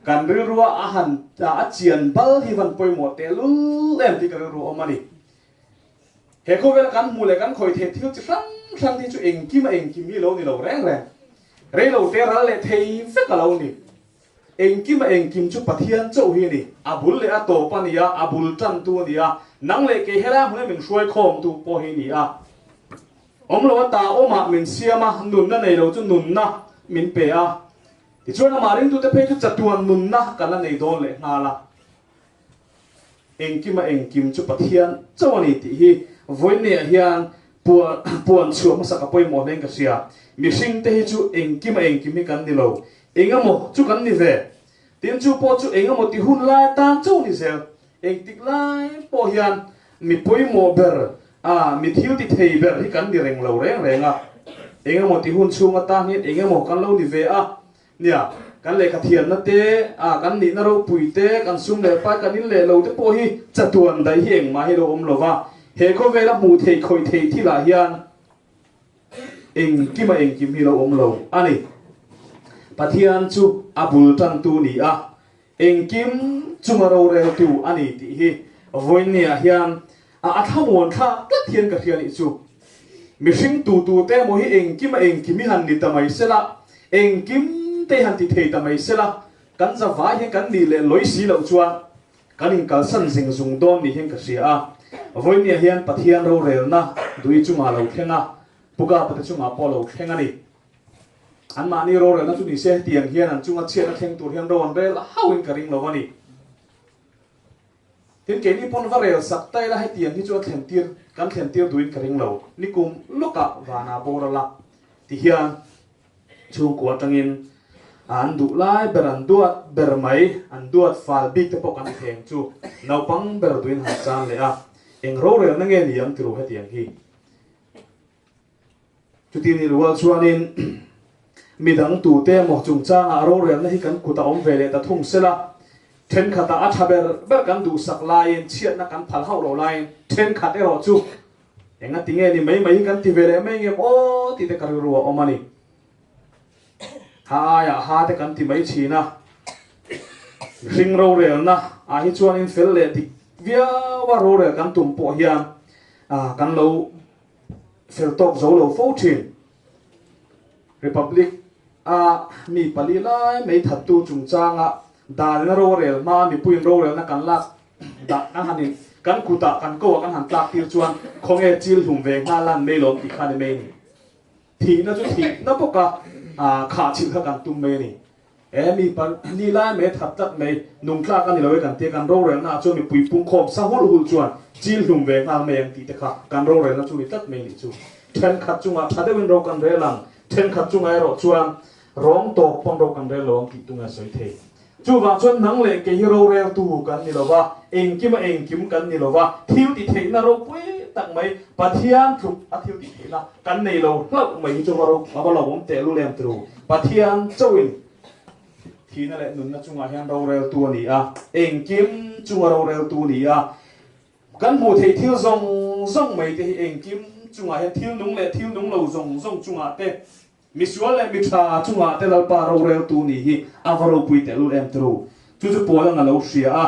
kan rilruwa ahan ta achian bal hi van poimo te lul em ti kan ru omani he ko vel kan mu le kan khoi the thiu chi sang thi chu eng kim hi lo ni lo reng reng re lo te ra le thei fe ka lo ni eng kim chu pathian chau hi ni abul le a to pa ni a abul tan tu ni a nang le ke hela hune min shoi khom tu po hi ni a om lo ta oma min siama nun na nei lo chu nun na min pe a ti chuan ma ring tu te pe chu chatuan nun na kana nei do le na la eng kim chu pathian chau ani ti hi voin ne hian puan chu ma saka poi mo leng ka sia mi sing te hi chu eng kim hi kan ni lo engamo chu kan ni ve tin chu po chu engamo ti hun lai ta chu ni sel eng tik lai po hian mi poi mo ber mi thiu ti thei ber hi kan ni reng lo reng renga engamo ti hun chu nga ta ni engamo kan lo ni ve a nia kan le khathian na te kan ni na ro pui te kan sum le pa kan in le lo te po hi chatuan dai hi eng ma hi lo om lo wa he ko ve la mu thei khoi thei thi la hian eng kim hi lo om lo ani pathian chu abul tan tu ni a eng kim chungaro re tu ani ti hi voin nia hian a thamon kha tlathian ka thian I chu mi hring tu te mo hi eng kim hi han ni tamai sela eng kim te han ti thei tamai sela kan za vai he kan ni le loi si lo chuan kan in kal san sing zung don ni hen ka sia a voin nia hian pathian ro rel na dui chunga lo thenga puka pata chunga po lo thenga ni an ma ni ro rel na chu ni se tiang hian an chunga chen na theng tur hian ro an rel hawin ka ring lo ani tin ke ni pon va rel sak tai la he tiang hi chu thlen tir duin ka ring lo ni kum loka wana bora la ti hian chung ko tangin an du lai beran duat ber mai an duat fal big te pok an theng chu nau pang ber duin han chan le a eng ro rel na nge ni am tiru he tiang hi chu ti ni rual chuanin midang tu te mo chung chang a ro rel na hi kan kuta om vele ta thung sela ten khata a thaber ber kan du sak lain chiat na kan phal hau lo lain ten khat e ro chu enga tinge ni mai kan ti vele mai nge o ti te kar ruwa omani ha te kan ti mai china ring ro rel na a hi chuan in fel le ti via wa ro rel kan tum po hian kan lo fel tok zo lo fo thin republic mi pali lai mei that tu chung changa dal na ro rel ma mi puin ro rel na kan lak da na hanin kan kuta kan ko kan han tlak tir chuan khong e chil hum ve nga lan mei lom ti khani mei ni thi na chu thi na poka kha chil kha kan tum mei ni mi pan ni lai me that tat mei nung tla kan ni lo kan te kan ro rel na chu mi pui pung khom sa hul hul chuan chil hum ve nga mei ang ti te kha kan ro rel na chu ni tat mei ni chu then khat chunga thade win ro kan relang then khat chunga ro chuan rong to pon ro kan rel lo ti tunga soi the chu wa chuan nang le ke hero rel tu kan ni lo wa eng kim kan ni lo wa thiu ti thei na ro pui tak mai pathian thup a thiu ti thei na kan nei lo hlak mai chu ma ro ma lo om te lu lem tru pathian chawin thi na le nun na chunga hian ro rel tu ni a eng kim chunga ro rel tu ni a kan mu thei thiu zong mai te eng kim chunga hian thiu nung lo zong chunga te misual le mitha chunga te lal pa ro rel tu ni hi avaro pui te lu em tru chu po nga lo sia a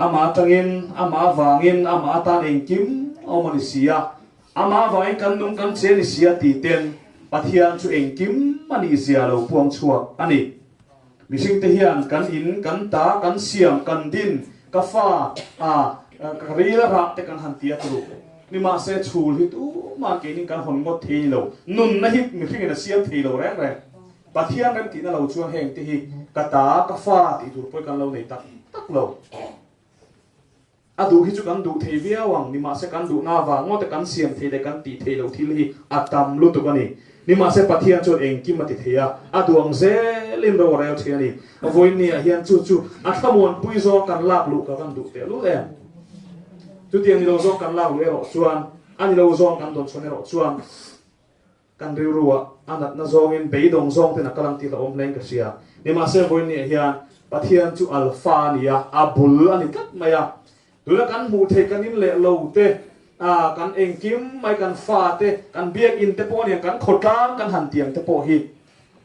ama tangin ama wangin ama tan eng kim omani sia ama wangin kan nung kan che ni sia ti ten pathian chu eng kim mani sia lo puang chuak ani mising te hian kan in kan ta kan siam kan din ka fa ka rila ra te kan han tia tru ni ma se chul hi tu ma ke ni kan hon ngot thei lo nun na hi mi thing na siam thei lo reng reng pathian kan ti na lo chuan heng te hi ka ta ka fa ti tur poi kan lo nei tak lo adu hi chu kan du thei via wang ni ma se kan du na wa ngot kan siam thei de kan ti thei lo thil hi atam lu tu kani ni ma se pathian chu eng ki ma ti theia aduang ze lim ro ra thei ani voi ni hian chu athamon pui zo kan lak lu ka kan du te lu em chu tiang ni lo zo kan lak lu ero chuan ani lo zo kan don chon ero chuan kan riu ruwa anat na zong in beidong zong te na kalang ti la om leng ka sia ni ma se voi ni hian pathian chu alpha ni ya abul ani kat maya dula kan mu the kan in le lo te kan eng kim mai kan fa te kan biak in te po ni kan khotang kan han tiang te po hi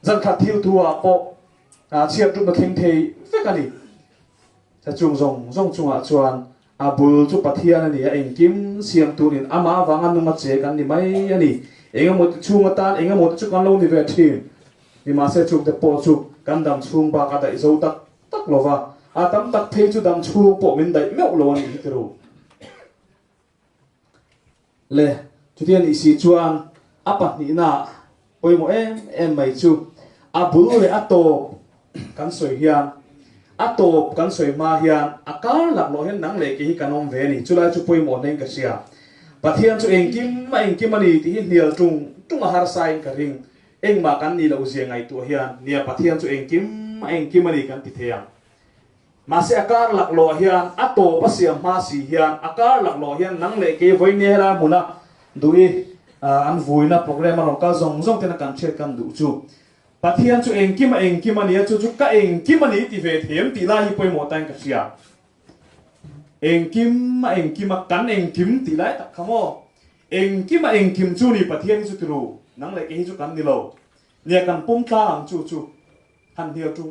zan khat thil thua po chiat tu ma theng thei fe kani ta chung zong chunga chuan abul chu pathian ani a engkim siam tunin ama wangan numa che kan ni mai ani engamot chunga tan engamot chu kan lo ni ve thin ni ma se chu te po chu kan dam chung ba ka dai zo tak tak lova a tam tak thei chu dam chu po min dai meu lo ni tiru le chu tian isi chuan apa ni na oi mo em mai chu abul le ato kan soi hian atop kan soi ma hian akar lak lo hen nang le ki hi kanom ve ni chulai chu poi mo nei ka sia pathian chu engkim ani ti hi nial tung a har sai ka ring eng ma kan ni lo zia ngai tu hian nia pathian chu engkim ani kan ti thea ma se akar lak lo hian atop pasiam ma si hian akar lak lo hian nang le ke voi ne la muna dui an vuina program ro ka zong te na kan che kan du chu pathian chu engkim ani chu ka engkim ani ti ve them ti la hi poi mo tan ka sia engkim kan engkim ti lai tak khamo engkim chu ni pathian chu tru nang le ke hi chu kan ni lo nia kan pum tla ang chu han dia chu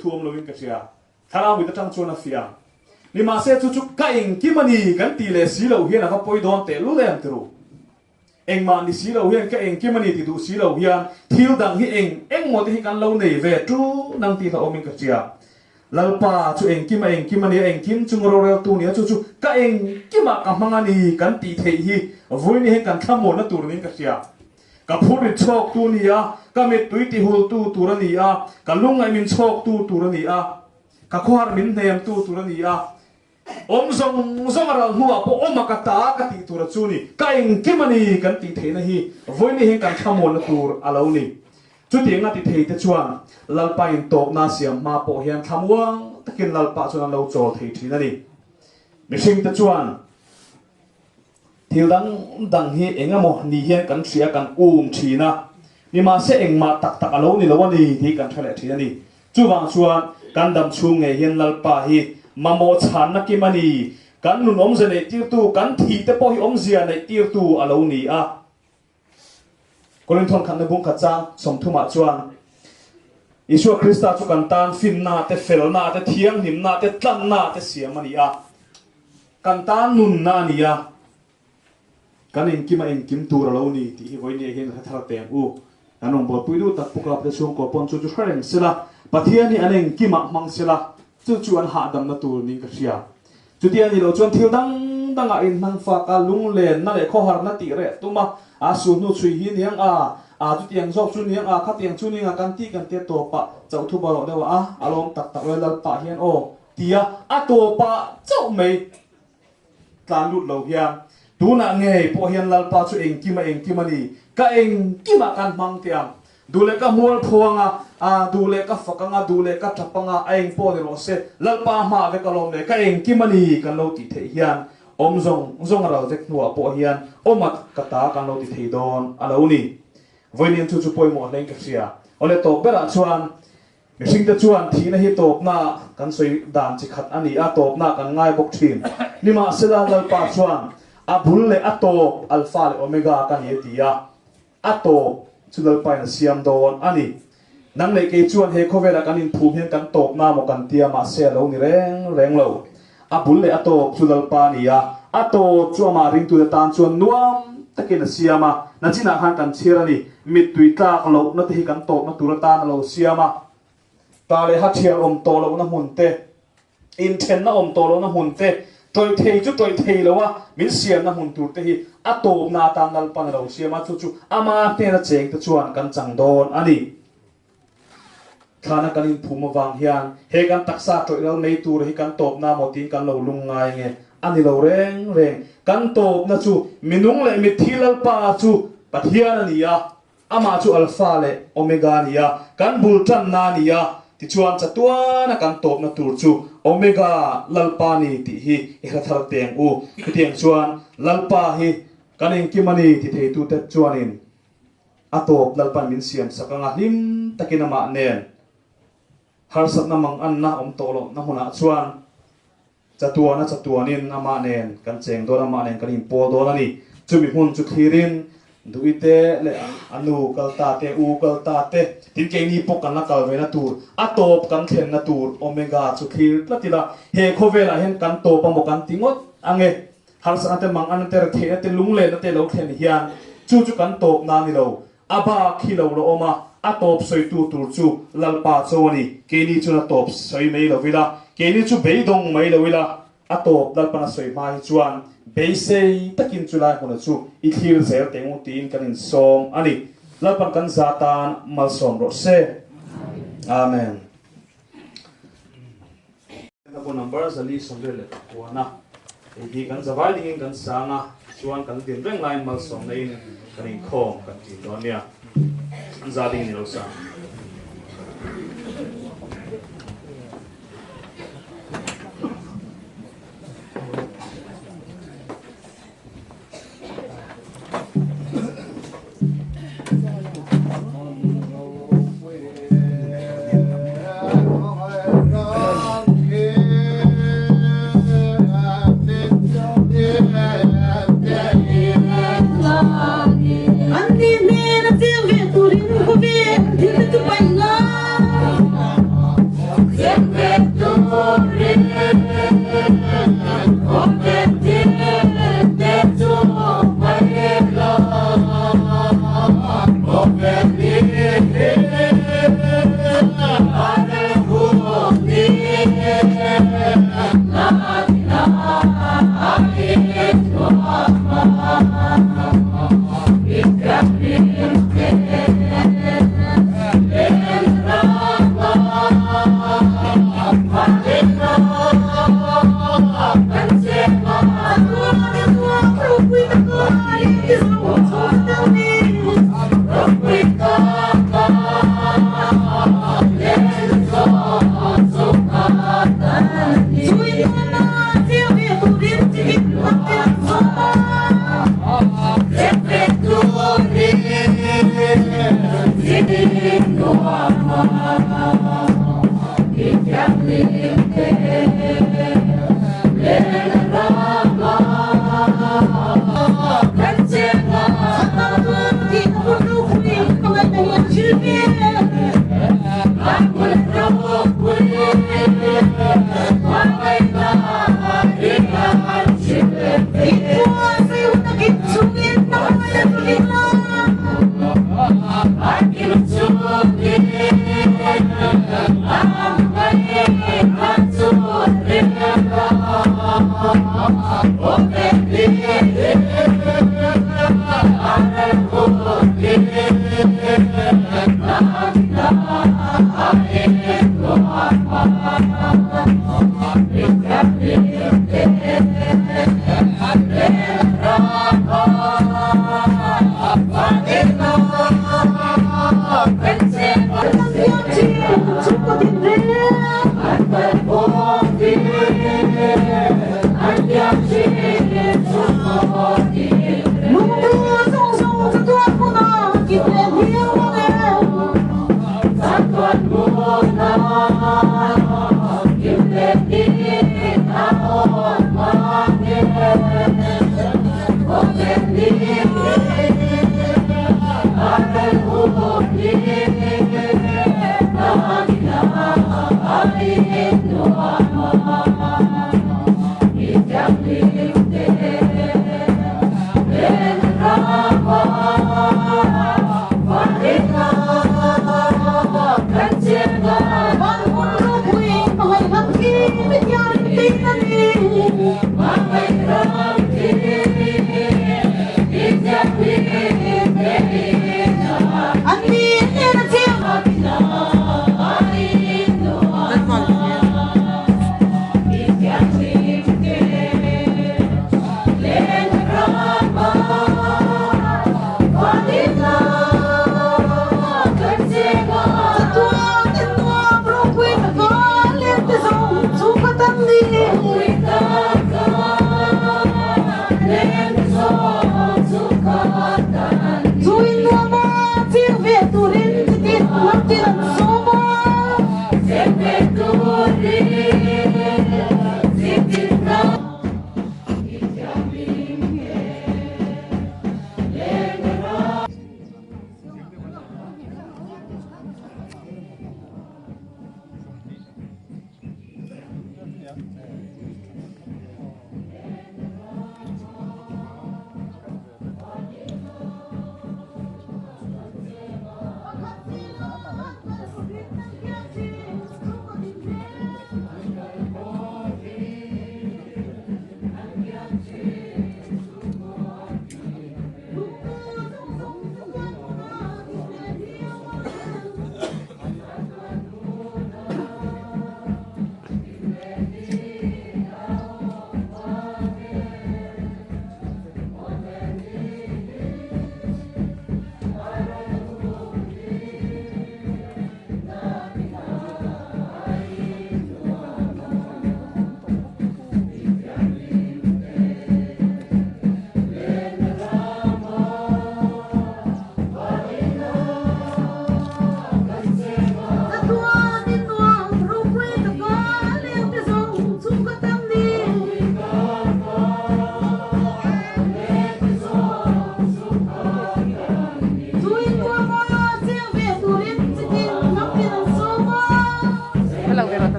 thuam lo win ka sia thara wi ta tang chu na fia ni ma se chu ka engkim ani kan ti le si lo hian ka poi don te lu le am tru eng ma ni si lo hian ka engkim ani ti du si lo hian thil dang hi eng mo te hi kan lo nei ve tu nang ti la omin ka sia lalpa chu engkim ani engkim chung ro rel tu ni chu ka engkim ka mangani kan ti thei hi voi ni he kan thamo na tur ning ka sia ka phuri chok tu ni a ka me tui ti hul tu turani a ka lungai min chok tu turani a ka khwar min nem tu turani a om zong ral hua po oma ka ta ka ti tur chu ni ka engkim ani kan ti thei na hi voi ni he kan thamo na tur alo ni chu ti nga ti thei te chuan lalpa in tok na siam ma po hian thamwang takin lalpa chuan lo chol thei thina ni mishing te chuan thil dang hi engamo ni hian kan thria kan thina ni ma se engma tak alo ni lo ani thi kan thale thina ni chu wang chuan kan dam chung nge hian lalpa hi mamo chan na ki mani kan nun om zene tir tu kan thi te po hi om zia nei tir tu alo ni a Korinthon kan bung khacha som thuma chuan Isua Krista chu kan tan fin na te fel na te thiang him na te tlan na te siam ani a kan tan nun na ni a kan engkim tur lo ni ti hi voi ni hen thar te u anong bo puidu tak puka pe chung ko pon chu thareng sela pathian ni aneng kima mang sela chu an ha dam na tur ni ka sia chu ti ani lo chuan thil dang a in nang fa ka lung len na le kho har na ti re tuma a su nu chui hi niang a chu tiang zok chu niang a kha tiang chu ni nga kan ti kan te to pa chau thu ba lo dewa a alom tak le lal pa hian o tia a to pa chau mei tlan lut lo hian tu na nge po hian lal pa chu engkim ani ka engkim kan mang tiang dule ka mol phuanga dule ka fakanga dule ka thapanga eng po de lo se lal pa ma ve ka lom le ka engkim ani kan lo ti the hian om zong ral jek nuwa po hian omat kata kan lo ti thei don alo ni voinin chu poi mo leng ka sia ole to bera chuan mishing te chuan thi na hi top na kan soi dan chi khat ani a top na kan ngai bok thin ni ma sela dal pa chuan a bul le a top alpha le omega kan ye tia a top chu dal pa na siam don ani nang le ke chuan he khovela kan in phum hian kan top na mo kan tia ma se lo ni reng lo abul le ato chulal pa nia ato chuama ring tu tan chuan nuam takin siama na china han kan chirani mit tui tlak lo na te kan to na tur tan lo siama ta le ha thiar om to lo na mun te in then na om to lo na mun te toy thei lo wa min siam na mun tur te hi ato na tan nal pan lo siama chu ama te na cheng te chuan kan chang don ani thana kanin phuma wang hian he kan taksa troi lo nei tur hi kan top na motin kan lo lungai nge ani lo reng kan top na chu minung le mi thilal pa chu pathian ania ama chu alpha le omega nia kan bultan na nia ti chuan chatua na kan top na tur chu omega lalpa ni ti hi ihra thar teng u tiang chuan lalpa hi kan engkimani ti thei tu te chuanin atop lalpan min siam sakanga him takinama nen har sat na mang an na om tolo na huna chuan chatua nin ama nen kan cheng do ama nen kan in pol do ani chumi hun chu thirin duite le anu kalta te u kalta te tin ke ni pok kan la kal ve na tur atop kan thlen na tur omega chu thil tlatila he khovela hen kan to pa mo kan tingot ange hal sa ate mang an ter the te lungle na te lo thlen hian chu kan top na ni lo aba khilo lo oma atop soi tu tur chu lalpa chawani ke ni chu na top soi mei lo vila ke ni chu beidong mei lo vila atop lalpa na soi mai chuan beisei takin chulai kona chu I thil zer tengu tin kanin som ani lalpan kan zatan mal som ro se amen na ko number zali somrele kuana hi kan zawai ding kan sanga chuan kan tin reng line mal som nei kanin khom kan ti donia zading ni lo sa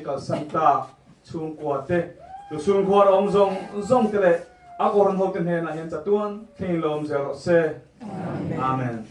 kal santa chung kwa te tu sun khwar ong zong te le akoran hoten he na hen chatuan thing lom zero se amen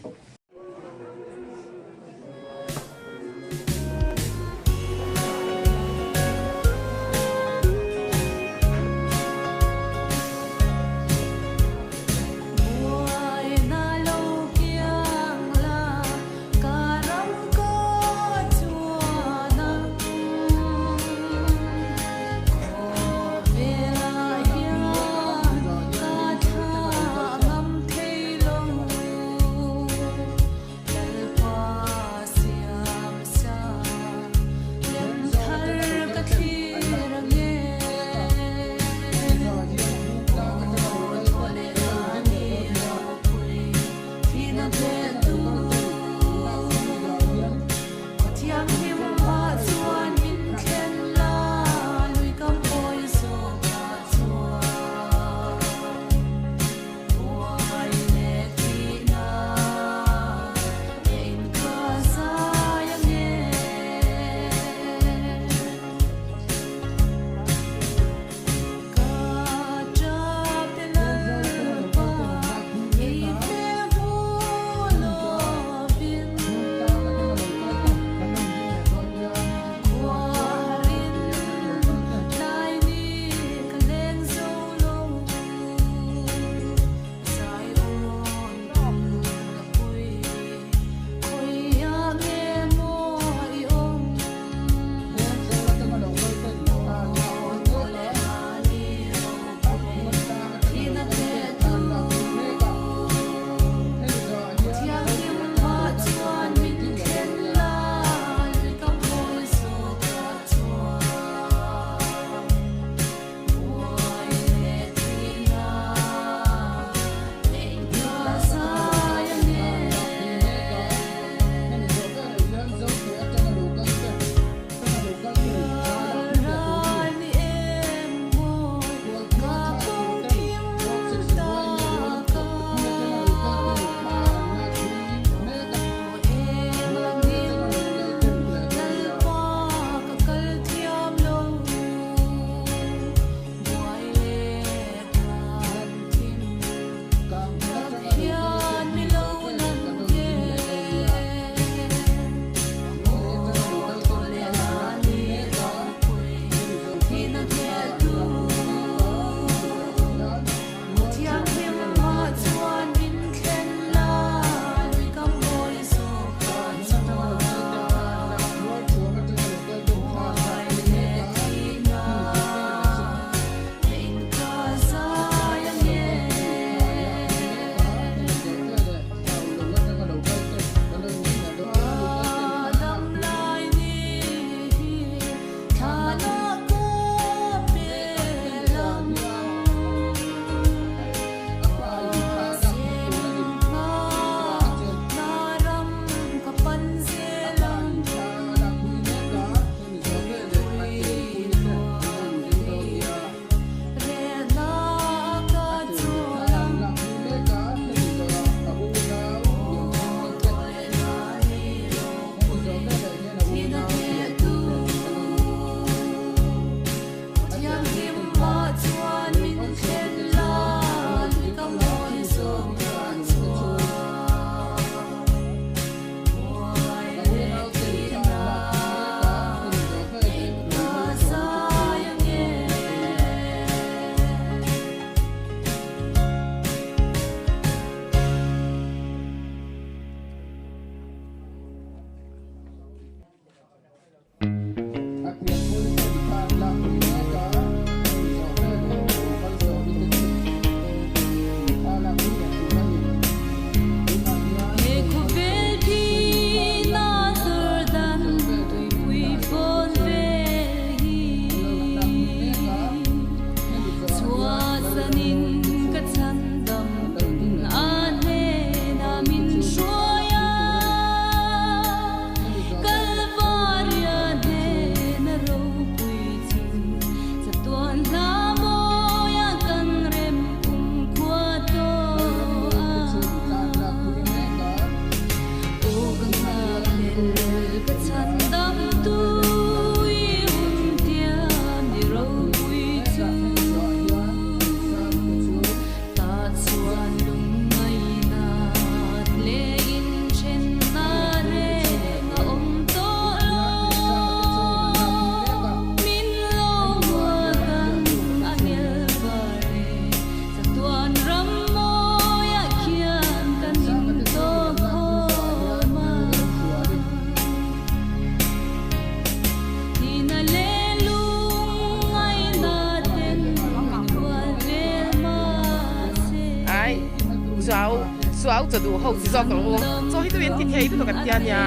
suau cho du ho si zo ka lo so hi tu in ti thei tu ka tian ya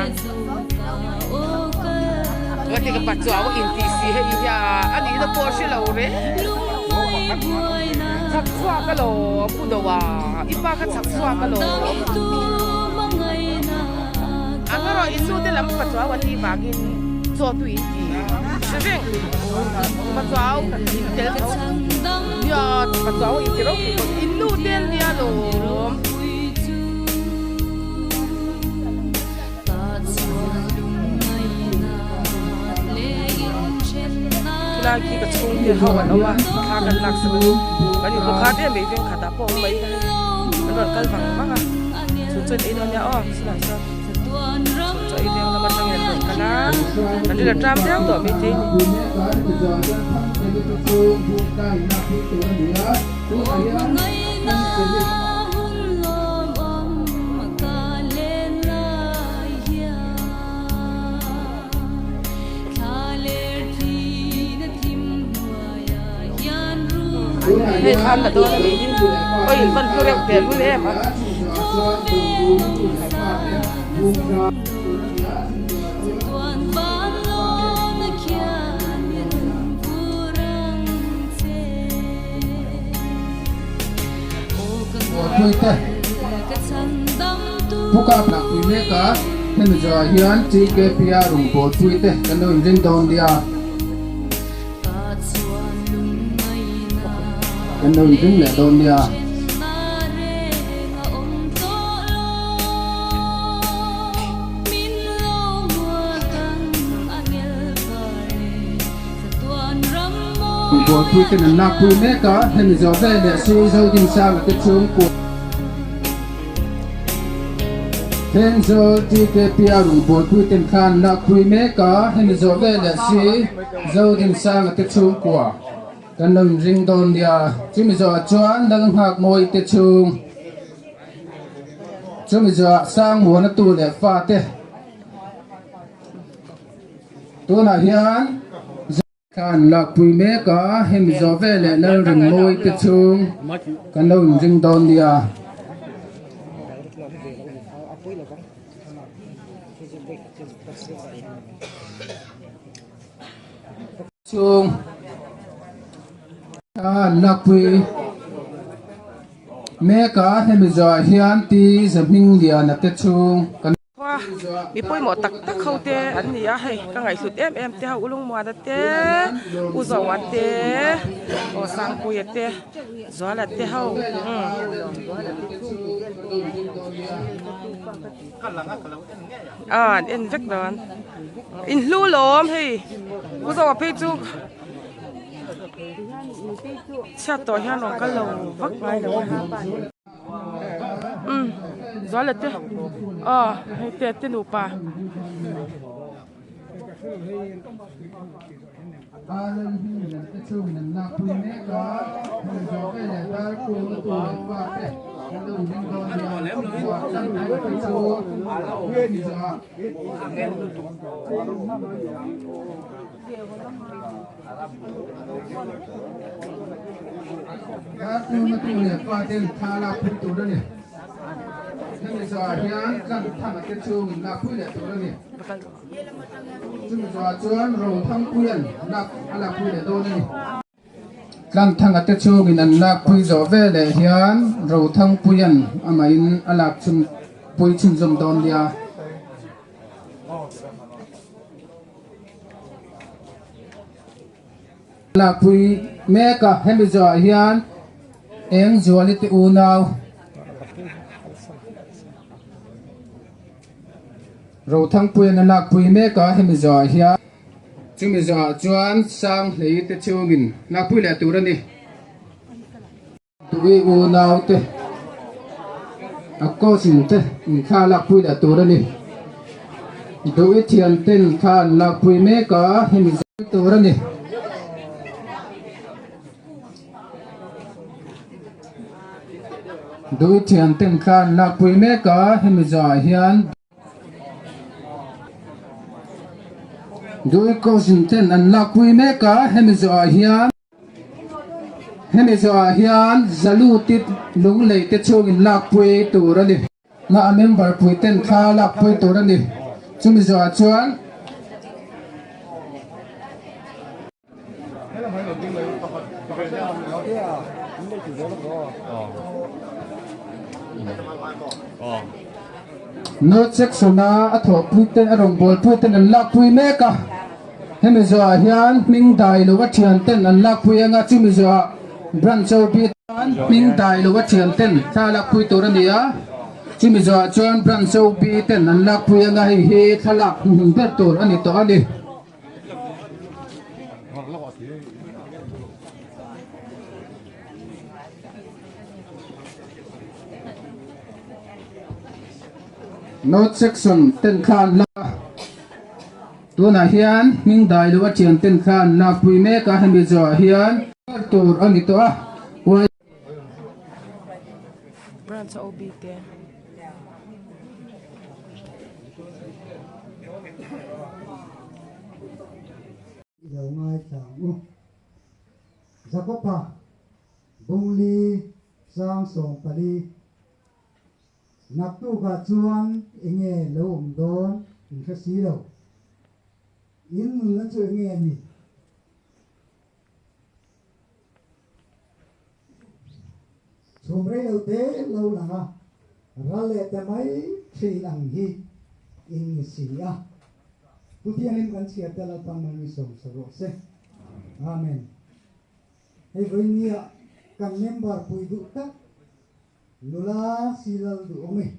wa ti ka pat suau in ti si he ya ani da po shi lo re chak suwa ka lo pu do wa ipa ka chak suwa ka lo angaro isu de lam pat suwa wa ti bagin so tu in ti seveng pat suau ka ti tel ka ya pat suau in ti ro in lu del dia lo lagi ke chung dia hawan awa kagan lak sebu kan itu khade me veng khata po mai kan ron kal bang manga chuchen in on ya oh silang sa chuchen in yang nama sang yang kana kan dia tram dia to me te Hei tham là tôi ôi vẫn cứ đẹp đẹp với em à buka nak mereka hendak jahian jika pihak rumput itu kan orang jengdon dia kan đâu đứng lại đồn dia buat pui kena nak pui mereka hendak jalan dia sejauh di sana ke cungku hendak jika pihak rumput pui tenkan nak pui mereka hendak jalan dia sejauh di sana ke cungku kan lâm ring đồn dia chứ mình giờ choán đang học môi tết chung chứ mình giờ sang mùa nó tu để pha tết tu là hiền kan lạc bùi mé cả hay mình giờ về lại lâm ring môi tết chung kan lâm ring đồn dia chung lạc bùi mẹ cả hay bây giờ hiền tí giờ mình liền là tết chung wa mi poi mo tak tak khâu te an ni a hei ka ngai sut em te ha ulung mo da te u zo wa te o sang pu ye te zo la te hau en vek don in lu lom hei u zo wa pe chu cha to hian no ka lo vak ngai lo ha gió lật thế hay tết tên đủ pa bây giờ hiền cần thằng cái trường là quy lệ tôi đây chúng giờ chuyên rồi thằng quyền là quy lệ tôi đây cần thằng cái trường mình là quy giờ về để hiền rồi thằng quyền mà in là chung quy chung dùng đòn dia là quy mẹ cả hay bây giờ hiền em giờ đi tiêu nào rồi thằng quyền là quý mẹ cả hay bây giờ hiền chúng bây giờ chuyên sang lấy tết chiều mình là quý lệ tuổi đó đi tụi u nào thế có gì thế khá là quý lệ tuổi đó đi tụi thiền tên khá là quý mẹ cả hay bây giờ tuổi đó đi tụi thiền tên khá là quý mẹ cả hay bây giờ hiền đôi câu chuyện tên anh là quý mẹ cả hay bây giờ hiền hemi zo hian zalu tit lung lei te chung in lak pui tur ani nga member pui ten kha lak pui tur ani chumi zo chuan no check sona a tho pui ten arong bol pui ten an lak pui meka hemi zo hian ming dai lo wa thian ten an lak pui anga chumi zo bran chau pi tan ming dai lo wa thian ten tha lak pui tur ani a chumi zo chuan bran chau pi ten an lak pui anga hi he thalak ber tur ani to ani note section ten khan la tuna hian ming dai lo chian ten khan la pui me ka hemi zo hian tur ani to a branch OBT dầu ngay chẳng u Zakopa bung li sang song pali nạp tu cả chuan nghe lâu đón in cái xí đâu in nó chơi nghe nhỉ chùm rây lâu thế lâu là ha ra lệ ta mấy khi làm hi in xí à tu tiên em cần chia ta là tăng mình sống sờ se amen hay với nia cần member bùi đủ tất lula silal du ome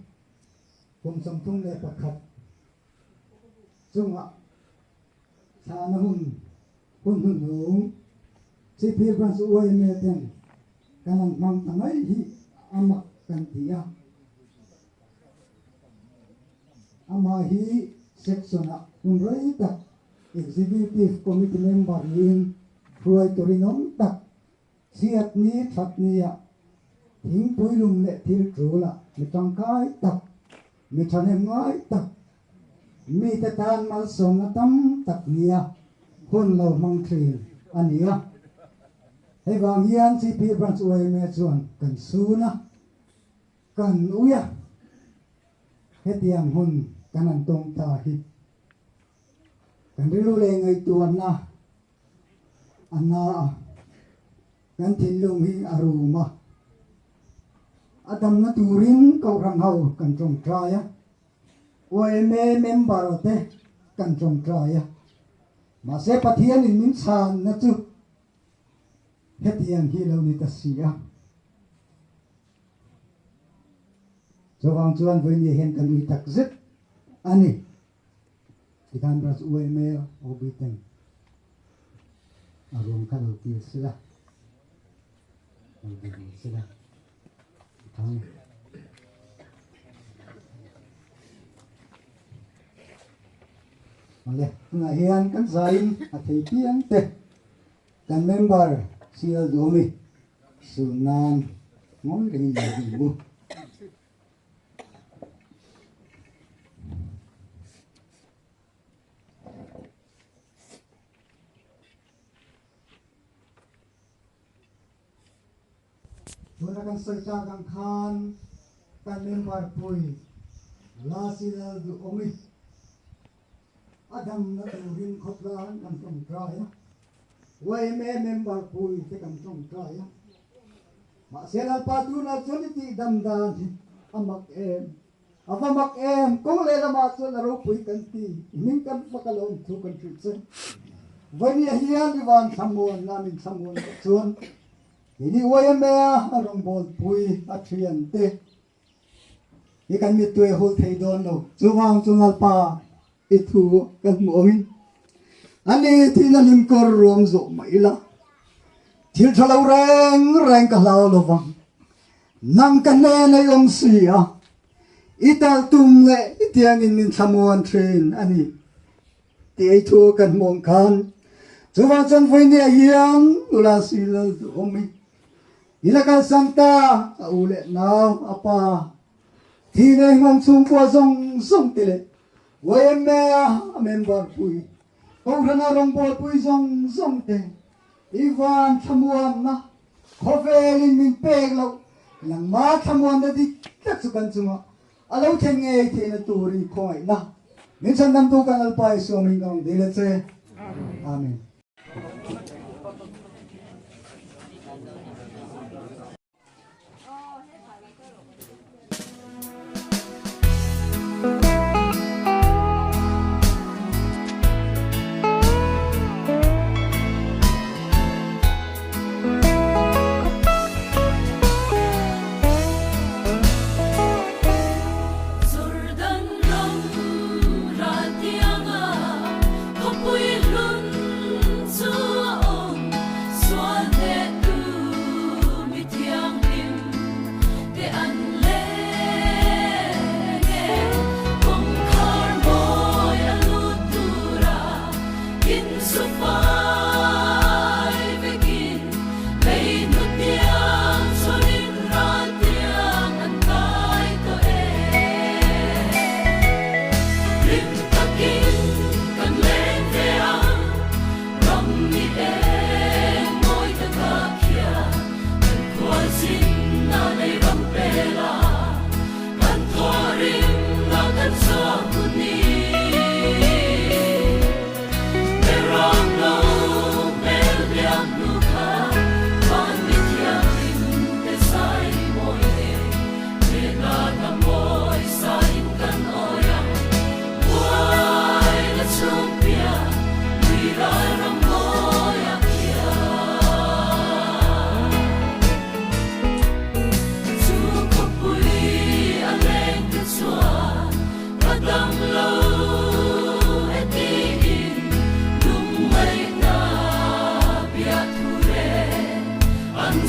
kum samtung le pakhat chunga thana hun nu si phir ban su oi me ten kanan mang tangai hi amak kan tia ama hi sectiona unrai tak executive committee member in ruai torinom tak siat ni that nia thính bối lùng lệ thiên chủ là mi trong cái tập mi cho em ngói tập mi ta tan mal sông nó tắm tập nia hôn lầu mong thuyền anh nia hay vàng hiền si pi branch uai me chuan cần su na cần uya hết tiang hôn cần ăn tông ta hi cần đi lưu lệ ngày tuần na anh na cần thiên lùng hi aruma Adam na turin kau rang hau kan trong traya oi me member te kan trong traya ma se pathian in min san na chu hetian hi lo ni ta sia so wang chuan với ni hen kan ui tak zet ani kitan ras oi me obiten arom kan ti sila sila Malay, nga hiyan kan zain at hipiyan te kan member siya domi sunan ngol ring ibu Muna kan salita kang khan kan member pui la sila domi Adam na turin khotlan kan trong traya way me member pui te kan trong traya ma sela patu na choniti damdan amak em ko le la ma chon ro pui kan ti min kan pakalon thu kan tritse vani hian diwan samon namin samon chon ini way me arong bol pui atrian te ikan mi tuwe hol thei don lo chuwang chungal pa itu kan muin ani thina lim kor rom zo maila thil thalo reng ka lao lovang nang kan ne na yom sia ital tum le itiang in min samuan train ani ti ai thu kan mong kan chuwa chan voi ne hiang ula sila omi ilaka santa ule now apa thine ngom sung po song tile way me member pui kau rana rong bol pui song te ivan samuan na khó về lên mình bèn lâu làng má tham quan đã đi các sự cần chung à lâu thêm nghe thì nó tù đi khỏi na mình sang năm tu cần alpai so mình còn đi lên xe amen.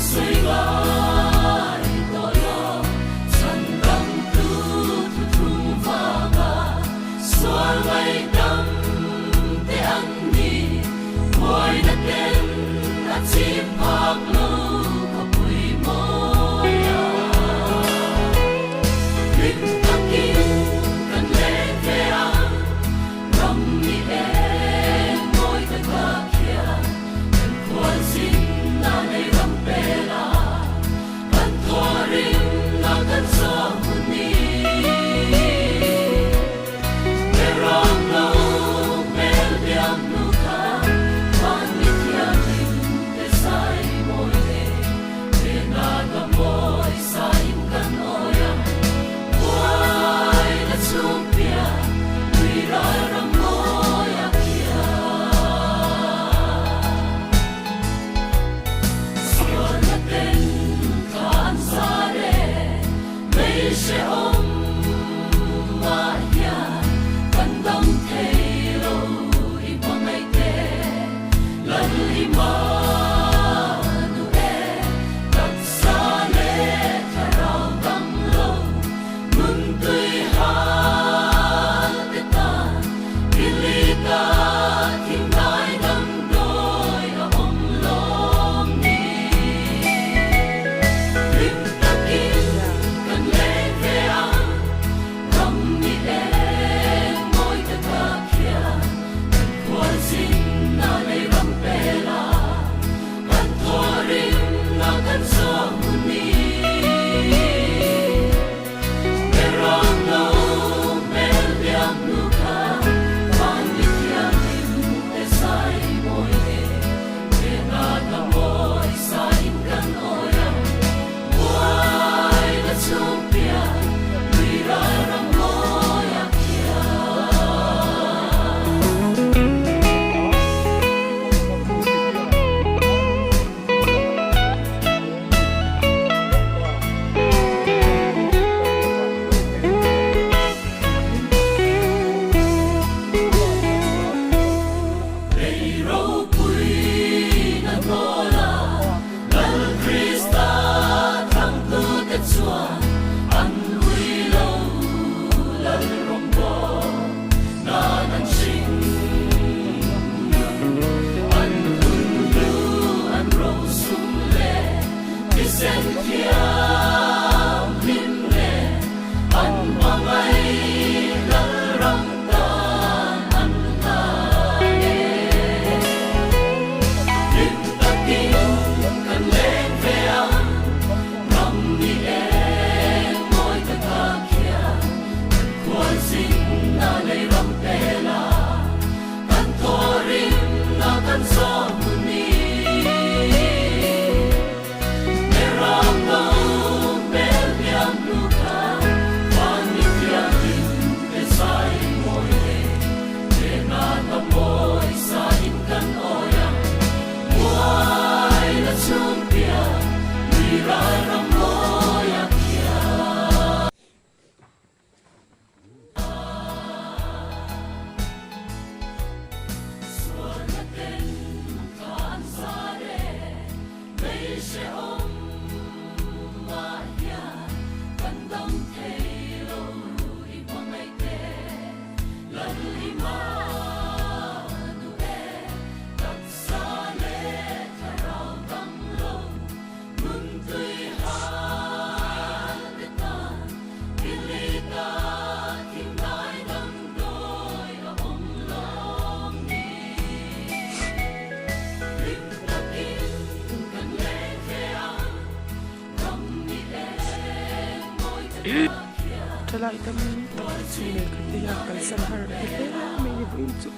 Hãy subscribe chala itam sine katiya kalsan har hele mai ni buin chu